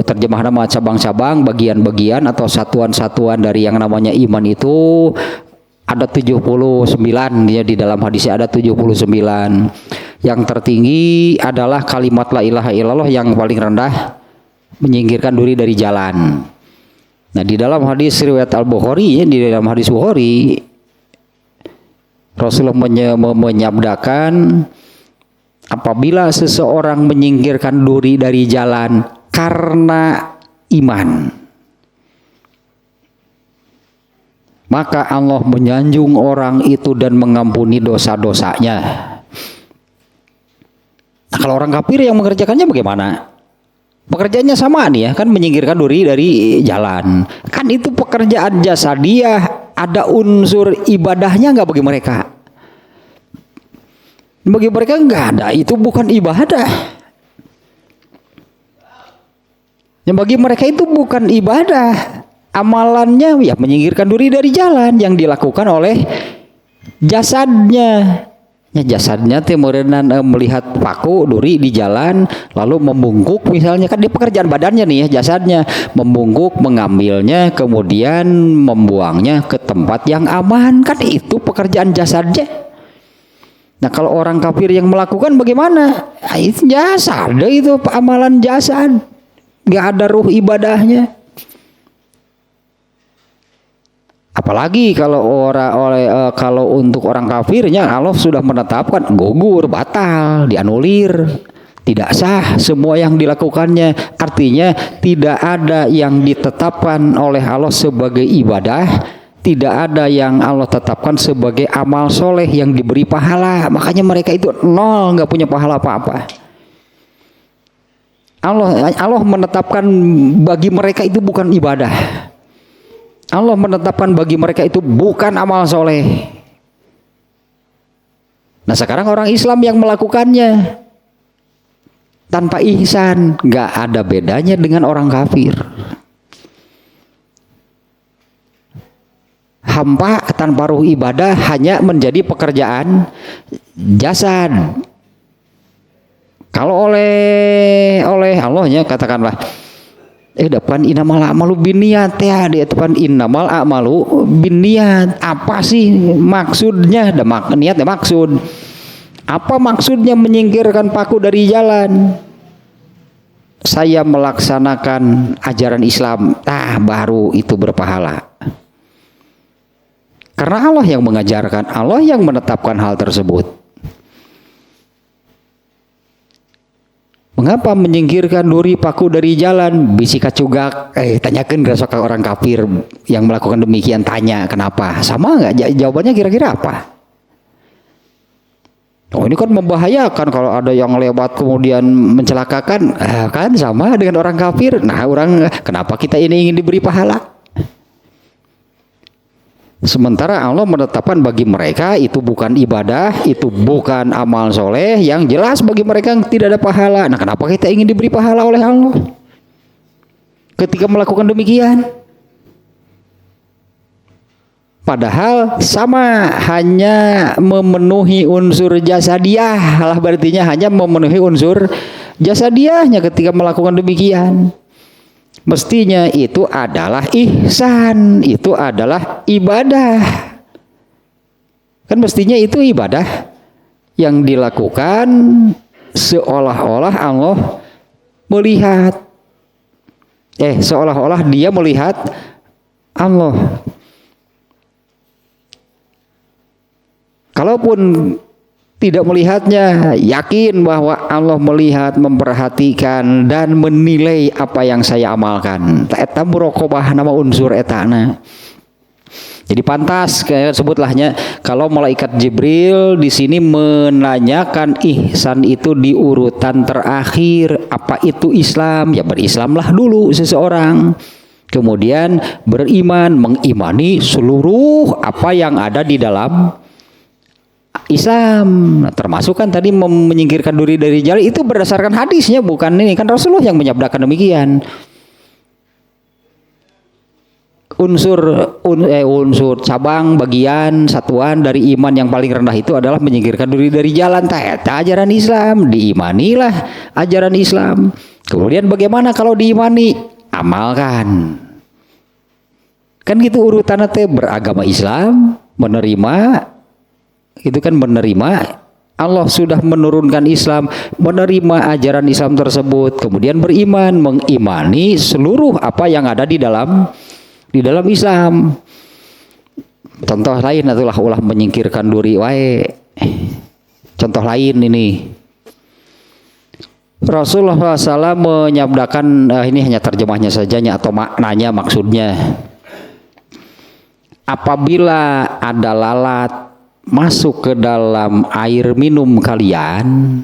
terjemah nama cabang-cabang, bagian-bagian atau satuan-satuan dari yang namanya iman itu ada 79 ya, di dalam hadisnya ada 79. Yang tertinggi adalah kalimat la ilaha illallah, yang paling rendah menyingkirkan duri dari jalan. Nah, di dalam hadis riwayat Al-Bukhari ya, di dalam hadis Bukhari Rasulullah menyabdakan, apabila seseorang menyingkirkan duri dari jalan karena iman, maka Allah menyanjung orang itu dan mengampuni dosa-dosanya. Nah, kalau orang kafir yang mengerjakannya bagaimana? Pekerjaannya sama nih ya, kan menyingkirkan duri dari jalan. Kan itu pekerjaan jasadiah, ada unsur ibadahnya nggak bagi mereka? Bagi mereka nggak ada, itu bukan ibadah. Yang bagi mereka itu bukan ibadah. Amalannya ya menyingkirkan duri dari jalan yang dilakukan oleh jasadnya. Ya, jasadnya temurenan melihat paku duri di jalan lalu membungkuk misalnya, kan di pekerjaan badannya nih ya, jasadnya membungkuk, mengambilnya, kemudian membuangnya ke tempat yang aman, kan itu pekerjaan jasadnya. Nah kalau orang kafir yang melakukan bagaimana? Nah, itu jasad, itu amalan jasad, nggak ada ruh ibadahnya. Apalagi kalau kalau untuk orang kafirnya Allah sudah menetapkan gugur, batal, dianulir, tidak sah semua yang dilakukannya. Artinya tidak ada yang ditetapkan oleh Allah sebagai ibadah, tidak ada yang Allah tetapkan sebagai amal soleh yang diberi pahala. Makanya mereka itu nol, nggak punya pahala apa-apa. Allah menetapkan bagi mereka itu bukan ibadah. Allah menetapkan bagi mereka itu bukan amal soleh. Nah sekarang orang Islam yang melakukannya tanpa ihsan, nggak ada bedanya dengan orang kafir. Hampa tanpa ruh ibadah hanya menjadi pekerjaan jasad. Kalau oleh Allahnya katakanlah, depan innamal a'malu binniyat ya, di depan innamal a'malu binniyat. Apa sih maksudnya? Niat ya maksud. Apa maksudnya menyingkirkan paku dari jalan? Saya melaksanakan ajaran Islam. Baru itu berpahala. Karena Allah yang mengajarkan, Allah yang menetapkan hal tersebut. Mengapa menyingkirkan duri paku dari jalan? Bisi kacugak, tanyakan ke orang kafir yang melakukan demikian, tanya kenapa? Sama nggak? Jawabannya kira-kira apa? Oh ini kan membahayakan kalau ada yang lewat kemudian mencelakakan, kan sama dengan orang kafir. Nah kenapa kita ini ingin diberi pahala? Sementara Allah menetapkan bagi mereka itu bukan ibadah, itu bukan amal soleh, yang jelas bagi mereka tidak ada pahala. Nah kenapa kita ingin diberi pahala oleh Allah ketika melakukan demikian? Padahal sama, hanya memenuhi unsur jasadiah lah, berartinya hanya memenuhi unsur jasadiahnya ketika melakukan demikian. Mestinya itu adalah ihsan, itu adalah ibadah. Kan mestinya itu ibadah yang dilakukan seolah-olah Allah melihat. Seolah-olah dia melihat Allah. Kalaupun tidak melihatnya, yakin bahwa Allah melihat, memperhatikan dan menilai apa yang saya amalkan. Eta muraqabah nama unsur etana. Jadi pantas kayak sebutlahnya kalau malaikat Jibril di sini menanyakan ihsan itu di urutan terakhir, apa itu Islam? Ya berislamlah dulu seseorang. Kemudian beriman, mengimani seluruh apa yang ada di dalam Islam. Nah, termasuk kan tadi menyingkirkan duri dari jalan itu berdasarkan hadisnya, bukan ini, kan Rasulullah yang menyabdakan demikian. Unsur cabang, bagian, satuan dari iman yang paling rendah itu adalah menyingkirkan duri dari jalan. Eta ajaran Islam, diimanilah ajaran Islam. Kemudian bagaimana kalau diimani? Amalkan. Kan gitu urutannya teh, beragama Islam, menerima itu kan menerima Allah sudah menurunkan Islam, menerima ajaran Islam tersebut, kemudian beriman, mengimani seluruh apa yang ada di dalam Islam. Contoh lain adalah ulah menyingkirkan duri wae. Contoh lain ini, Rasulullah SAW menyabdakan, ini hanya terjemahnya saja atau maknanya, maksudnya apabila ada lalat masuk ke dalam air minum kalian,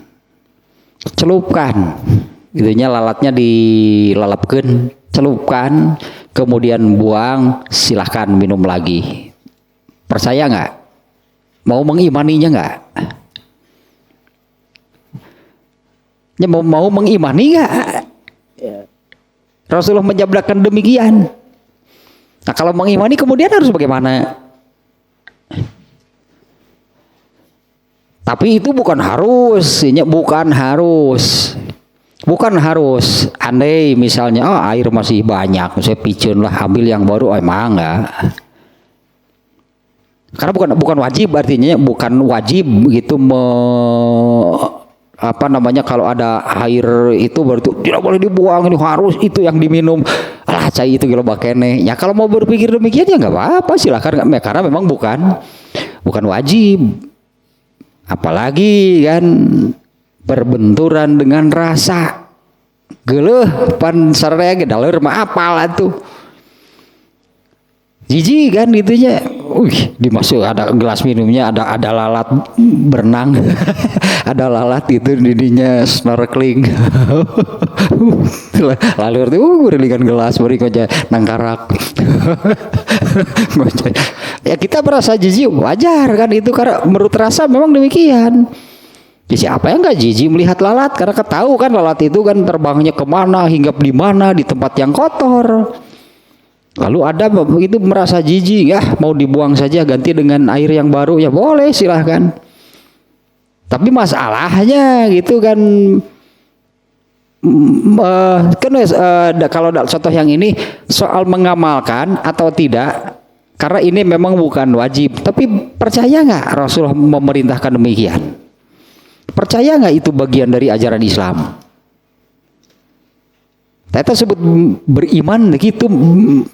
celupkan, gitunya lalatnya dilalapkan, celupkan, kemudian buang, silahkan minum lagi. Percaya nggak? Mau mengimaninya nggak? Ya, mau mengimani nggak? Rasulullah menjablakan demikian. Nah kalau mengimani kemudian harus bagaimana? Tapi itu bukan harus, bukan harus. Andai misalnya air masih banyak, saya picun lah ambil yang baru, emang enggak. Karena bukan wajib, artinya bukan wajib gitu kalau ada air itu berarti tidak boleh dibuang, ini harus itu yang diminum. Alah cai itu gila bakene. Ya kalau mau berpikir demikian ya nggak apa-apa, silakan, karena memang bukan wajib. Apalagi kan berbenturan dengan rasa. Geuleuh pan sararea ge daler mah apal atuh. Jijik kan gitunya. Dimasuk ada gelas minumnya ada lalat berenang. Ada lalat itu didinya snorkeling. Lalu itu berikan gelas beri aja nangkarak. Ya kita merasa jijik, wajar kan itu, karena menurut rasa memang demikian. Ya, siapa yang nggak jijik melihat lalat, karena ketahu kan lalat itu kan terbangnya kemana, hinggap di mana, di tempat yang kotor. Lalu ada begitu merasa jijik, ya mau dibuang saja ganti dengan air yang baru, ya boleh silahkan. Tapi masalahnya gitu kan, kalau contoh yang ini soal mengamalkan atau tidak, karena ini memang bukan wajib. Tapi percaya nggak Rasulullah memerintahkan demikian? Percaya nggak itu bagian dari ajaran Islam? Kita sebut beriman gitu,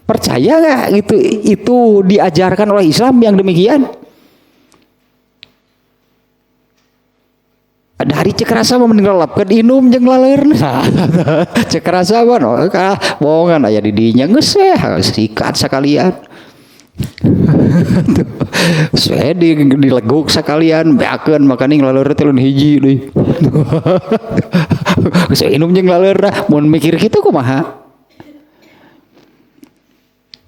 percaya nggak gitu itu diajarkan oleh Islam yang demikian? Dari cek rasa meninggal lapkeun inum jeung laleurna. Cek rasa mah bohongan aya di dinya geus sikat sakalian. Saya dileguk sekalian beakeun makaning laleur teh hiji deui. Geus inum jeung laleurna mun mikir kitu kumaha?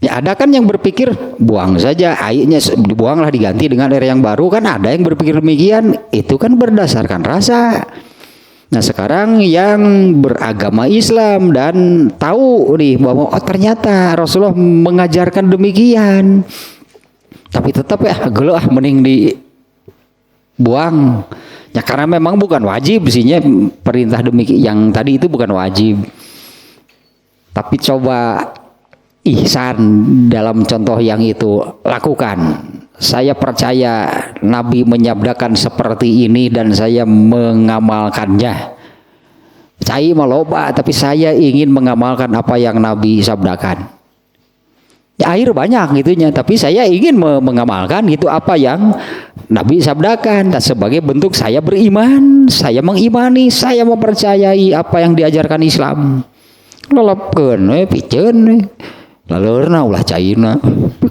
Ya ada kan yang berpikir buang saja airnya, dibuanglah diganti dengan air yang baru, kan ada yang berpikir demikian. Itu kan berdasarkan rasa. Nah sekarang yang beragama Islam dan tahu nih bahwa ternyata Rasulullah mengajarkan demikian, tapi tetap ya geuleuh mending dibuang. Ya karena memang bukan wajib sihnya, perintah demikian yang tadi itu bukan wajib. Tapi coba ihsan dalam contoh yang itu lakukan. Saya percaya Nabi menyabdakan seperti ini dan saya mengamalkannya. Saya mau loba tapi saya ingin mengamalkan apa yang Nabi sabdakan. Ya, air banyak gitunya, tapi saya ingin mengamalkan gitu apa yang Nabi sabdakan. Dan sebagai bentuk saya beriman, saya mengimani, saya mempercayai apa yang diajarkan Islam. Lelapkeun we piceun laleurna ulah cairna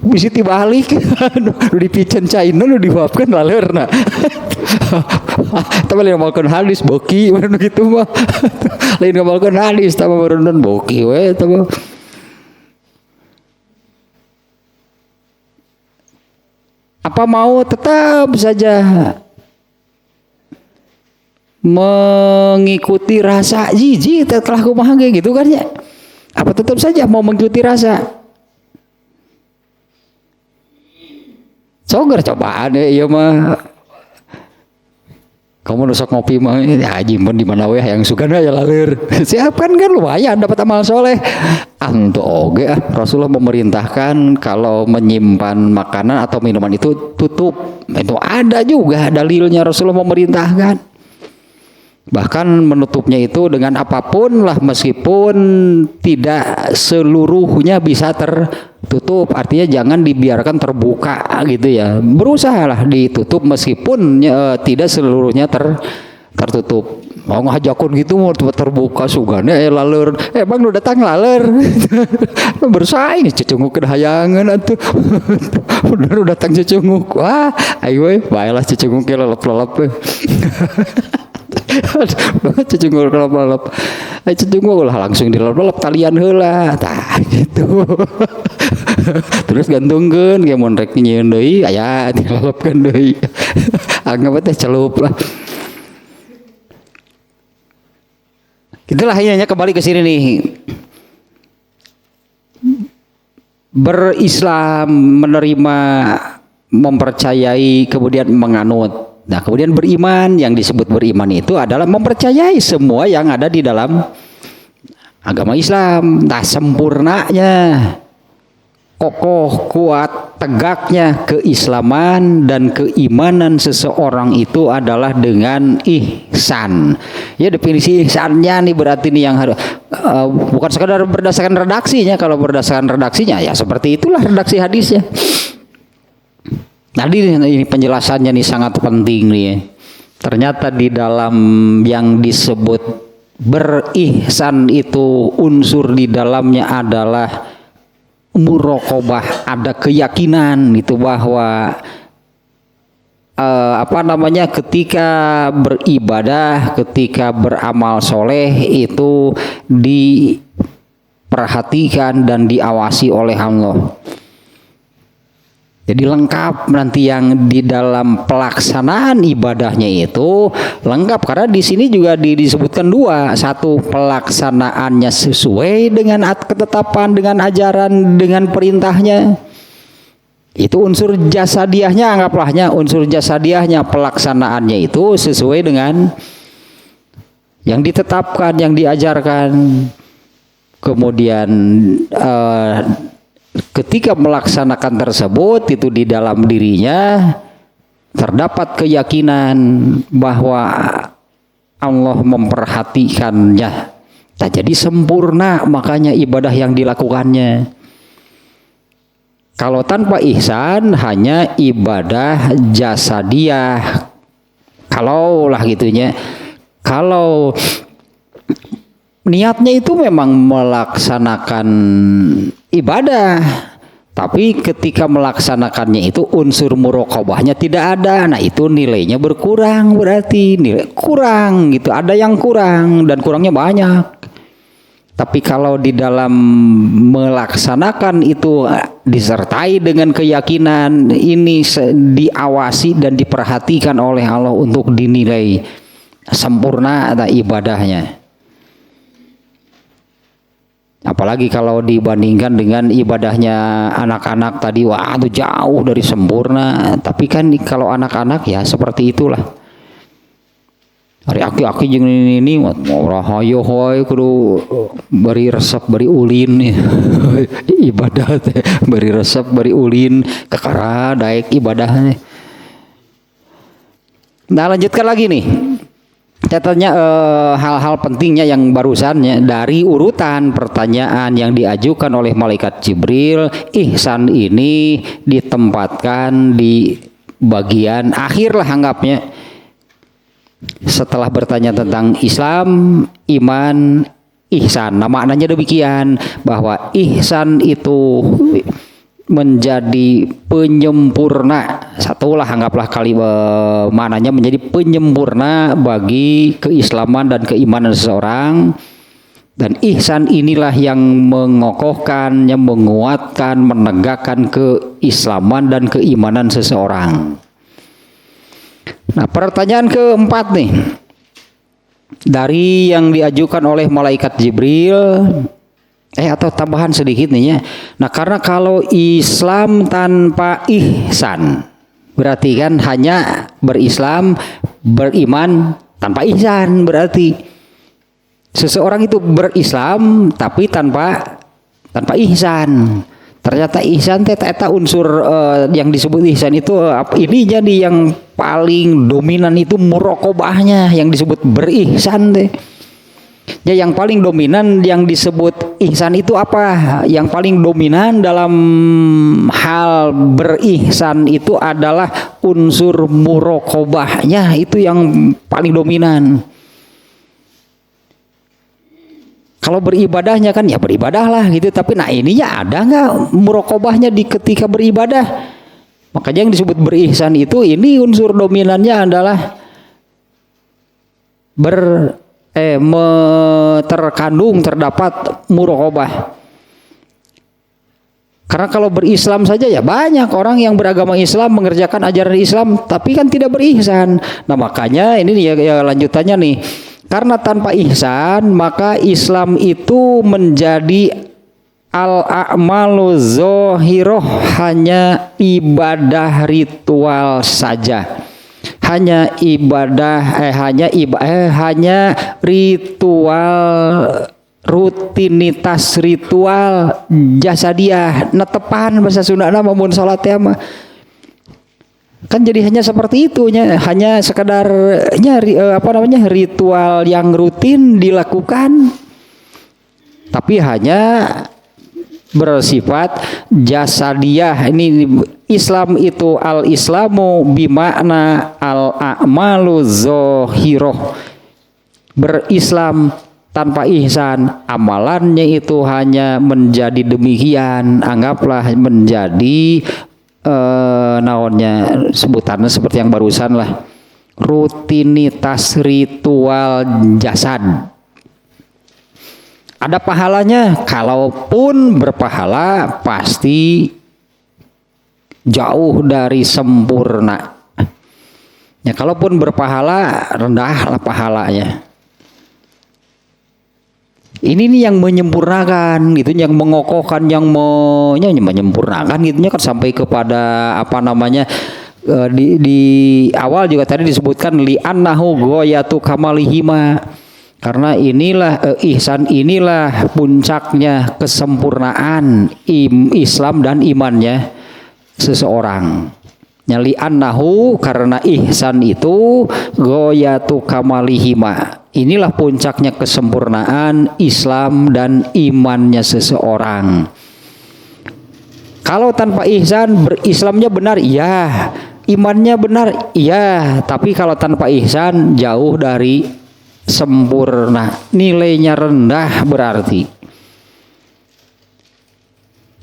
bisa dibalik nu dipicen cairna nu diwapkeun laleurna. Tapi lain ngamalkeun hadis boki mana gitu mah. Lain ngamalkeun hadis tapi berenun boki we eta mah. Apa mau tetap saja mengikuti rasa jijik telah kumaha gitu kan ya? Apa tetap saja mau mengikuti rasa? Coger cobaan ya mah. Kamu nusuk ngopi mah haji mun di mana we yang suka ya lalir. Siapkan kan lumayan dapat amal soleh. Antu oge Rasulullah memerintahkan kalau menyimpan makanan atau minuman itu tutup. Itu ada juga dalilnya Rasulullah memerintahkan. Bahkan menutupnya itu dengan apapun lah, meskipun tidak seluruhnya bisa tertutup. Artinya jangan dibiarkan terbuka gitu ya. Berusahalah ditutup meskipun tidak seluruhnya tertutup. mau ngajakun gitu mau terbuka sugane laler bang udah datang laler bersaing cecunguk hayangan atuh bener udah datang cecunguk wah ayo we baelah cecunguk lelep-lelep cecunguk lelep-lelep cecunguk lah langsung dilelep-lelep talian heula tah gitu terus gantungkeun ge mun rek nyieun deui aya dilelepkeun deui anggap teh celup lah. Itulah akhirnya kembali ke sini nih. Berislam, menerima, mempercayai, kemudian menganut. Nah, kemudian beriman, yang disebut beriman itu adalah mempercayai semua yang ada di dalam agama Islam. Nah, sempurnanya, kokoh, kuat, tegaknya keislaman dan keimanan seseorang itu adalah dengan ihsan. Ya, definisi ihsannya nih berarti nih yang harus bukan sekadar berdasarkan redaksinya. Kalau berdasarkan redaksinya ya seperti itulah redaksi hadisnya. Tadi ini penjelasannya nih sangat penting nih. Ternyata di dalam yang disebut berihsan itu unsur di dalamnya adalah muraqabah, ada keyakinan itu bahwa ketika beribadah, ketika beramal soleh itu diperhatikan dan diawasi oleh Allah. Jadi lengkap nanti yang di dalam pelaksanaan ibadahnya itu lengkap karena di sini juga disebutkan dua, satu pelaksanaannya sesuai dengan ketetapan, dengan ajaran, dengan perintahnya. Itu unsur jasadiahnya, anggaplah unsur jasadiahnya pelaksanaannya itu sesuai dengan yang ditetapkan, yang diajarkan. Kemudian ketika melaksanakan tersebut itu di dalam dirinya terdapat keyakinan bahwa Allah memperhatikannya. Nah, jadi sempurna makanya ibadah yang dilakukannya. Kalau tanpa ihsan hanya ibadah jasadiah. Kalau lah gitunya. Kalau niatnya itu memang melaksanakan ibadah, tapi ketika melaksanakannya itu unsur muraqabahnya tidak ada. Nah, itu nilainya berkurang, berarti nilai kurang gitu. Ada yang kurang dan kurangnya banyak. Tapi kalau di dalam melaksanakan itu disertai dengan keyakinan ini diawasi dan diperhatikan oleh Allah untuk dinilai sempurna ibadahnya. Apalagi kalau dibandingkan dengan ibadahnya anak-anak tadi, wah itu jauh dari sempurna. Tapi kan kalau anak-anak ya seperti itulah. Hari aki-aki jeung ini rahayu hoy kudu beri resep beri ulin ibadah teh beri resep beri ulin kakara daek ibadahnya. Nah, lanjutkan lagi nih. Catatannya hal-hal pentingnya yang barusannya dari urutan pertanyaan yang diajukan oleh malaikat Jibril, ihsan ini ditempatkan di bagian akhir lah anggapnya. Setelah bertanya tentang Islam, iman, ihsan. Nah, maknanya demikian bahwa ihsan itu menjadi penyempurna. Satulah anggaplah kali maknanya menjadi penyempurna bagi keislaman dan keimanan seseorang. Dan ihsan inilah yang mengokohkan, yang menguatkan, menegakkan keislaman dan keimanan seseorang. Nah, pertanyaan keempat nih dari yang diajukan oleh malaikat Jibril. Atau tambahan sedikit nih ya. Nah, karena kalau Islam tanpa ihsan berarti kan hanya berislam, beriman tanpa ihsan, berarti seseorang itu berislam tapi tanpa ihsan. Ternyata ihsan eta unsur yang disebut ihsan itu ini jadi yang paling dominan itu muraqabahnya yang disebut berihsan teh. Ya, yang paling dominan yang disebut ihsan itu apa? Yang paling dominan dalam hal berihsan itu adalah unsur muraqabahnya, itu yang paling dominan. Kalau beribadahnya kan ya beribadahlah gitu, tapi nah ininya ada nggak muraqabahnya di ketika beribadah? Makanya yang disebut berihsan itu ini unsur dominannya adalah terkandung terdapat muraqabah. Karena kalau berislam saja ya banyak orang yang beragama Islam mengerjakan ajaran Islam tapi kan tidak berihsan. Nah makanya ini ya lanjutannya nih. Karena tanpa ihsan maka Islam itu menjadi al-a'malu zohiroh, hanya ibadah ritual saja. Hanya ritual, rutinitas ritual jasadiah, netepan bahasa Sundana mamun salat ya mah. Kan jadi hanya seperti itu, hanya sekedarnya ritual yang rutin dilakukan, tapi hanya bersifat jasadiah. Ini Islam itu al-islamu bimakna al-a'malu zohiroh. Berislam tanpa ihsan, amalannya itu hanya menjadi demikian. Anggaplah menjadi naonnya sebutannya seperti yang barusan lah, rutinitas ritual jasad. Ada pahalanya, kalaupun berpahala pasti jauh dari sempurna. Ya kalaupun berpahala rendahlah pahalanya. Ini nih yang menyempurnakan gitu, yang mengokohkan, yang menyempurnakan gitunya kan sampai kepada di awal juga tadi disebutkan li'annahu ghayatu kamalihima. Karena inilah ihsan, inilah puncaknya kesempurnaan Islam dan imannya seseorang. Li'annahu, karena ihsan itu ghayatu kamalihima. Inilah puncaknya kesempurnaan Islam dan imannya seseorang. Kalau tanpa ihsan, berislamnya benar, iya. Imannya benar, iya. Tapi kalau tanpa ihsan, jauh dari sempurna. Nilainya rendah berarti.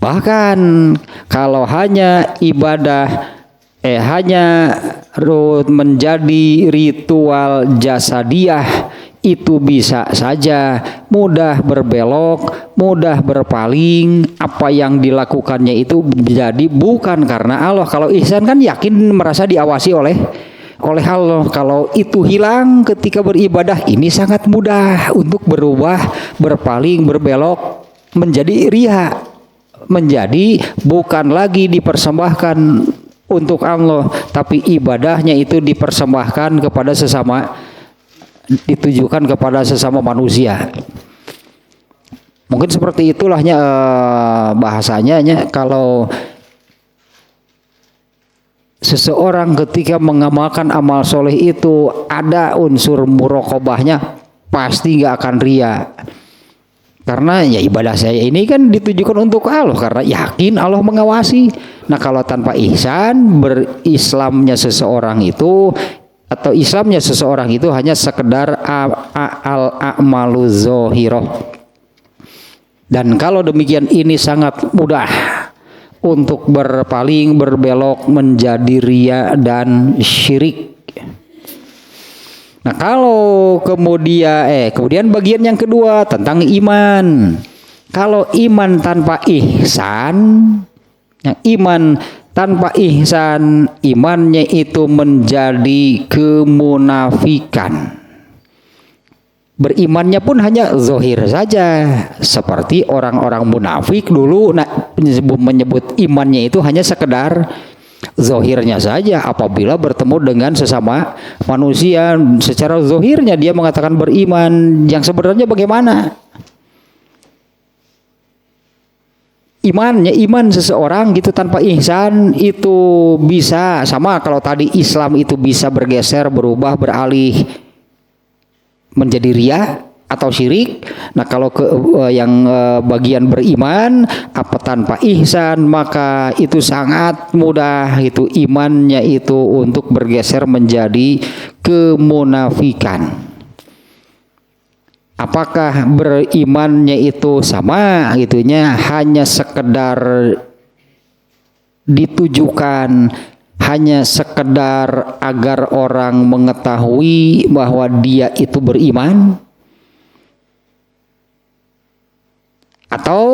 Bahkan kalau hanya ibadah, hanya menjadi ritual jasadiah, itu bisa saja mudah berbelok, mudah berpaling. Apa yang dilakukannya itu jadi bukan karena Allah. Kalau ihsan kan yakin merasa diawasi oleh Allah. Kalau itu hilang ketika beribadah, ini sangat mudah untuk berubah, berpaling, berbelok menjadi riya, menjadi bukan lagi dipersembahkan untuk Allah, tapi ibadahnya itu dipersembahkan kepada sesama, ditujukan kepada sesama manusia. Mungkin seperti itulahnya bahasanya. Kalau seseorang ketika mengamalkan amal soleh itu ada unsur muraqabahnya, pasti nggak akan riya. Karena ya ibadah saya ini kan ditujukan untuk Allah, karena yakin Allah mengawasi. Nah kalau tanpa ihsan, berislamnya seseorang itu atau Islamnya seseorang itu hanya sekedar al-a'malu zohiroh. Dan kalau demikian ini sangat mudah untuk berpaling, berbelok menjadi riya dan syirik. Nah kalau kemudian bagian yang kedua tentang iman. Kalau iman tanpa ihsan, iman tanpa ihsan, imannya itu menjadi kemunafikan. Berimannya pun hanya zohir saja, seperti orang-orang munafik dulu menyebut imannya itu hanya sekedar zohirnya saja. Apabila bertemu dengan sesama manusia, secara zohirnya dia mengatakan beriman, yang sebenarnya bagaimana? Iman seseorang gitu tanpa ihsan itu bisa sama. Kalau tadi Islam itu bisa bergeser, berubah, beralih menjadi riya atau syirik. Nah kalau bagian beriman apa tanpa ihsan, maka itu sangat mudah itu imannya itu untuk bergeser menjadi kemunafikan. Apakah berimannya itu sama gitunya, hanya sekedar ditujukan, hanya sekedar agar orang mengetahui bahwa dia itu beriman, atau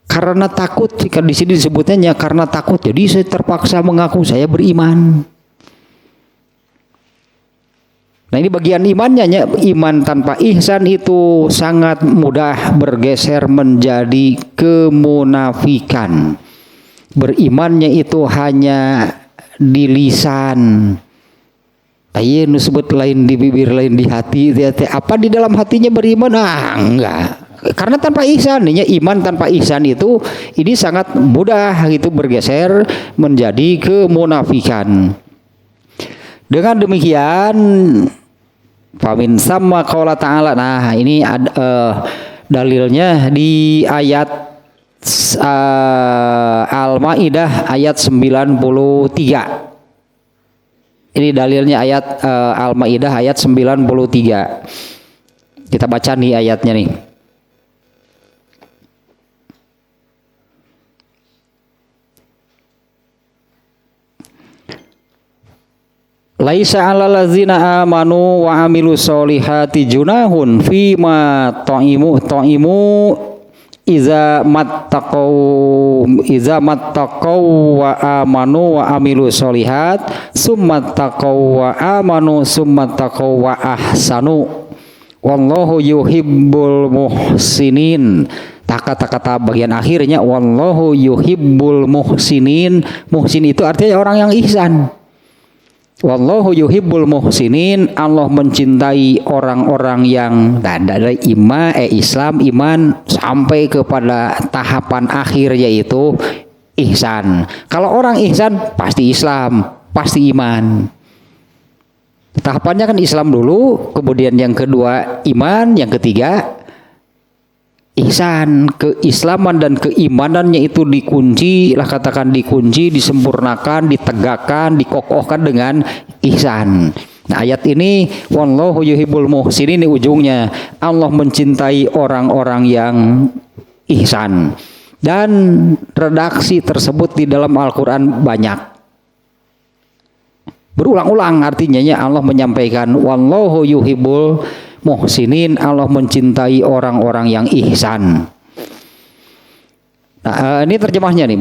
karena takut? Jika di sini disebutnya karena takut, jadi saya terpaksa mengaku saya beriman. Nah ini bagian imannya, iman tanpa ihsan itu sangat mudah bergeser menjadi kemunafikan. Berimannya itu hanya di lisan, ayo disebut lain di bibir lain di hati. Apa di dalam hatinya beriman? Enggak. Karena tanpa ihsan, iman tanpa ihsan itu ini sangat mudah gitu bergeser menjadi kemunafikan. Dengan demikian, famin sama qaula ta'ala. Nah, ini dalilnya di ayat Al-Maidah ayat 93. Ini dalilnya ayat Al-Maidah ayat 93. Kita baca nih ayatnya nih. Laisa 'alal ladzina amanu wa 'amilus solihati junahun fima ta'imu iza mattaqau wa amanu wa 'amilus solihat summa taqau wa amanu summa taqau wa ahsanu wallahu yuhibbul muhsinin. Kata-kata bagian akhirnya wallahu yuhibbul muhsinin. Muhsin itu artinya orang yang ihsan. Wallahu yuhibbul muhsinin, Allah mencintai orang-orang yang dari Islam, iman sampai kepada tahapan akhir yaitu ihsan. Kalau orang ihsan pasti Islam, pasti iman. Tahapannya kan Islam dulu, kemudian yang kedua iman, yang ketiga ihsan. Keislaman dan keimanannya itu dikunci, disempurnakan, ditegakkan, dikokohkan dengan ihsan. Nah, ayat ini wallahu yuhibbul muhsinin, ini ujungnya Allah mencintai orang-orang yang ihsan. Dan redaksi tersebut di dalam Al-Qur'an banyak. Berulang-ulang artinya Allah menyampaikan wallahu yuhibbul muhsinin, Allah mencintai orang-orang yang ihsan. Nah, ini terjemahnya nih.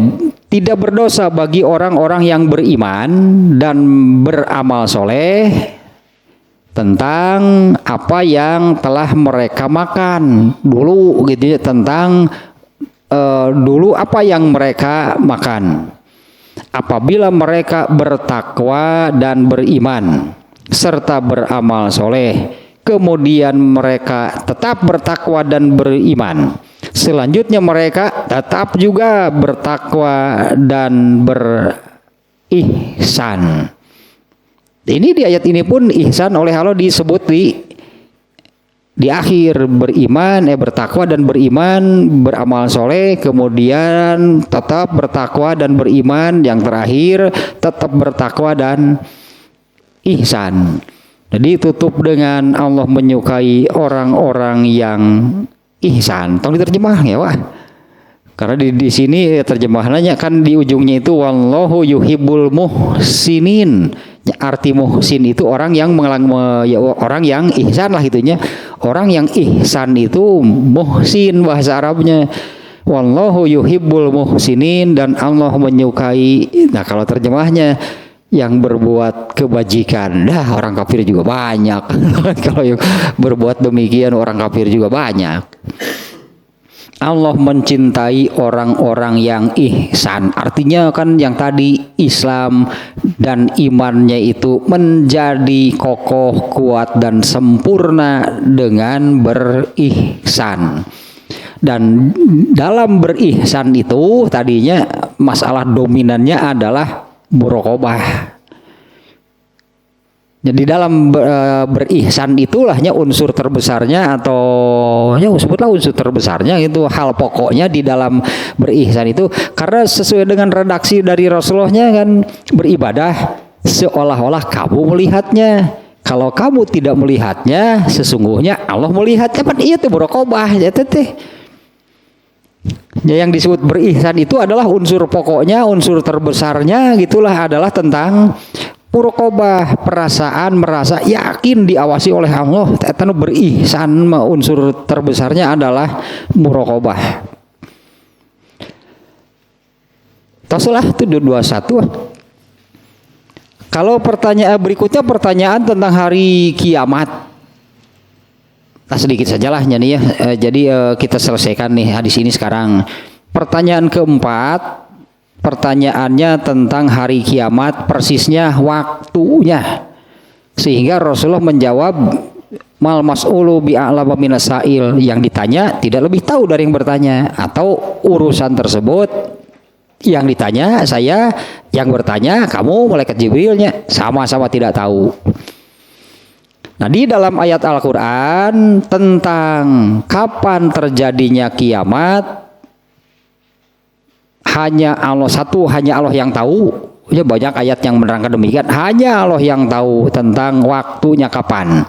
Tidak berdosa bagi orang-orang yang beriman dan beramal soleh tentang apa yang telah mereka makan dulu gitu ya, tentang dulu apa yang mereka makan. Apabila mereka bertakwa dan beriman serta beramal soleh, kemudian mereka tetap bertakwa dan beriman, selanjutnya mereka tetap juga bertakwa dan berihsan. Ini di ayat ini pun ihsan oleh Allah disebut di akhir, beriman, bertakwa dan beriman, beramal soleh, kemudian tetap bertakwa dan beriman, yang terakhir tetap bertakwa dan ihsan. Jadi tutup dengan Allah menyukai orang-orang yang ihsan. Tolong diterjemah ya, Wak. Karena di sini terjemahannya kan di ujungnya itu wallahu yuhibbul muhsinin. Arti muhsin itu orang yang orang yang ihsan lah itunya. Orang yang ihsan itu muhsin bahasa Arabnya. Wallahu yuhibbul muhsinin, dan Allah menyukai. Nah, kalau terjemahnya yang berbuat kebajikan, orang kafir juga banyak. Kalau yang berbuat demikian orang kafir juga banyak. Allah mencintai orang-orang yang ihsan. Artinya kan yang tadi Islam dan imannya itu menjadi kokoh, kuat dan sempurna dengan berihsan. Dan dalam berihsan itu tadinya masalah dominannya adalah muraqabah. Jadi dalam berihsan itulahnya unsur terbesarnya, atau ya sebutlah unsur terbesarnya itu hal pokoknya di dalam berihsan itu, karena sesuai dengan redaksi dari Rasulullahnya kan beribadah seolah-olah kamu melihatnya, Kalau kamu tidak melihatnya, sesungguhnya Allah melihatnya. Kan iya tuh muraqabah ya teh. Ya, yang disebut berihsan itu adalah unsur pokoknya, unsur terbesarnya gitulah adalah tentang muraqabah, perasaan merasa yakin diawasi oleh Allah. Eta nu berihsan unsur terbesarnya adalah muraqabah. Taslah itu 21. Kalau pertanyaan berikutnya pertanyaan tentang hari kiamat. Nah, sedikit sajalah nih ya. Jadi kita selesaikan nih hadis ini sekarang. Pertanyaan keempat, pertanyaannya tentang hari kiamat, persisnya waktunya. Sehingga Rasulullah menjawab mal mas'ulu bi'a'lama minas sa'il, yang ditanya tidak lebih tahu dari yang bertanya, atau urusan tersebut yang ditanya saya, yang bertanya kamu malaikat Jibrilnya, sama-sama tidak tahu. Nah, di dalam ayat Al-Quran tentang kapan terjadinya kiamat, hanya Allah yang tahu. Ya, banyak ayat yang menerangkan demikian. Hanya Allah yang tahu tentang waktunya kapan.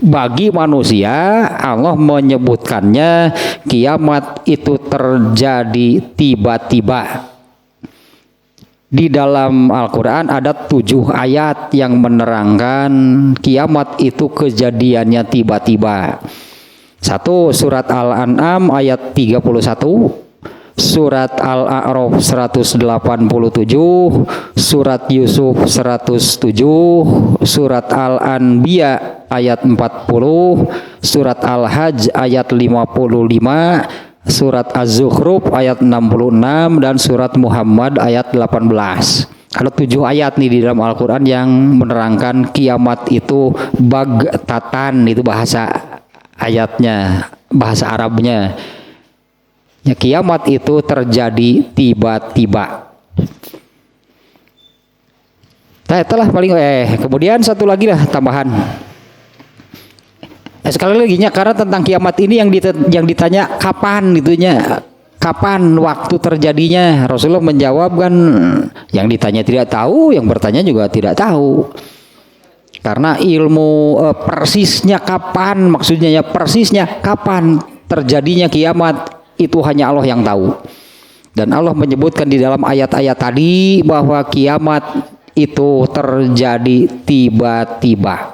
Bagi manusia, Allah menyebutkannya kiamat itu terjadi tiba-tiba. Di dalam Al-Quran ada 7 ayat yang menerangkan kiamat itu kejadiannya tiba-tiba. 1. Surat Al-An'am ayat 31, Surat Al-A'raf 187, Surat Yusuf 107, Surat Al-Anbiya ayat 40, Surat Al-Hajj ayat 55, Surat Az-Zukhruf ayat 66, dan Surat Muhammad ayat 18. Ada 7 ayat nih di dalam Al-Quran yang menerangkan kiamat itu bagtatan, itu bahasa ayatnya, bahasa Arabnya. Ya, kiamat itu terjadi tiba-tiba. Nah, itulah paling kemudian satu lagi lah tambahan. Sekali lagi nya, karena tentang kiamat ini yang ditanya kapan gitunya, kapan waktu terjadinya, Rasulullah menjawab kan yang ditanya tidak tahu, yang bertanya juga tidak tahu. Karena ilmu persisnya kapan, maksudnya ya persisnya kapan terjadinya kiamat itu hanya Allah yang tahu. Dan Allah menyebutkan di dalam ayat-ayat tadi bahwa kiamat itu terjadi tiba-tiba.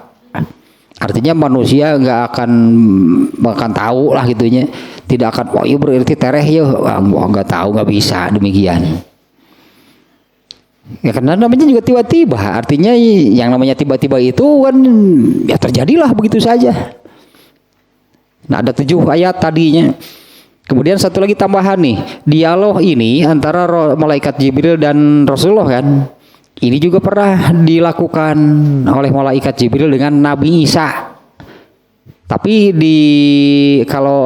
Artinya manusia nggak akan tahu lah gitunya, tidak akan. Oh iya berarti tereh ya, nggak tahu, nggak bisa demikian. Ya karena namanya juga tiba-tiba. Artinya yang namanya tiba-tiba itu kan ya terjadilah begitu saja. Nah, ada 7 ayat tadinya. Kemudian satu lagi tambahan nih, dialog ini antara malaikat Jibril dan Rasulullah kan. Ini juga pernah dilakukan oleh malaikat Jibril dengan Nabi Isa. Tapi kalau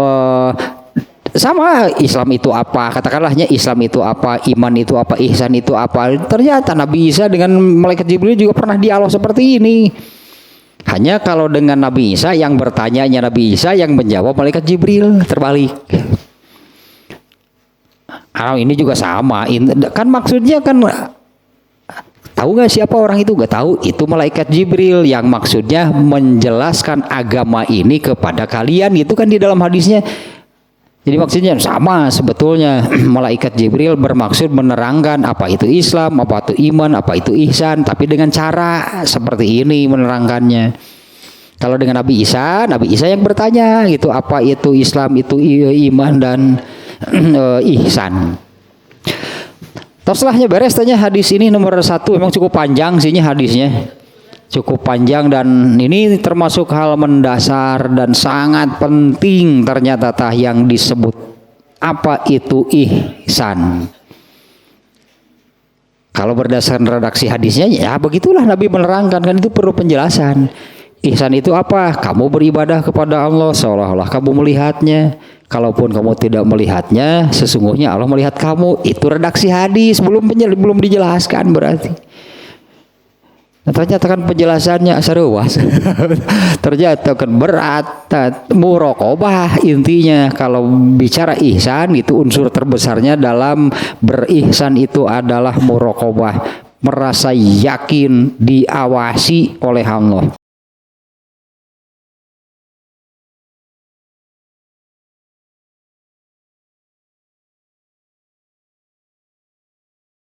sama Islam itu apa? Katakanlahnya Islam itu apa, iman itu apa, ihsan itu apa? Ternyata Nabi Isa dengan malaikat Jibril juga pernah dialog seperti ini. Hanya kalau dengan Nabi Isa yang bertanyanya Nabi Isa, yang menjawab malaikat Jibril, terbalik. Ini juga sama. Kan maksudnya kan tahu nggak siapa orang itu? Nggak tahu. Itu malaikat Jibril yang maksudnya menjelaskan agama ini kepada kalian. Itu kan di dalam hadisnya. Jadi maksudnya sama sebetulnya. Malaikat Jibril bermaksud menerangkan apa itu Islam, apa itu iman, apa itu ihsan. Tapi dengan cara seperti ini menerangkannya. Kalau dengan Nabi Isa yang bertanya gitu, apa itu Islam, itu iman dan ihsan. Toslahnya beres tanya hadis ini nomor 1. Memang cukup panjang sihnya hadisnya, cukup panjang, dan ini termasuk hal mendasar dan sangat penting ternyata yang disebut apa itu ihsan. Kalau berdasarkan redaksi hadisnya ya begitulah Nabi menerangkan, kan itu perlu penjelasan. Ihsan itu apa? Kamu beribadah kepada Allah seolah-olah kamu melihatnya. Kalaupun kamu tidak melihatnya, sesungguhnya Allah melihat kamu. Itu redaksi hadis, belum dijelaskan berarti. Nah, ternyata kan penjelasannya seruas. Ternyata kan berat. Muraqabah intinya kalau bicara ihsan itu unsur terbesarnya dalam berihsan itu adalah muraqabah, merasa yakin diawasi oleh Allah.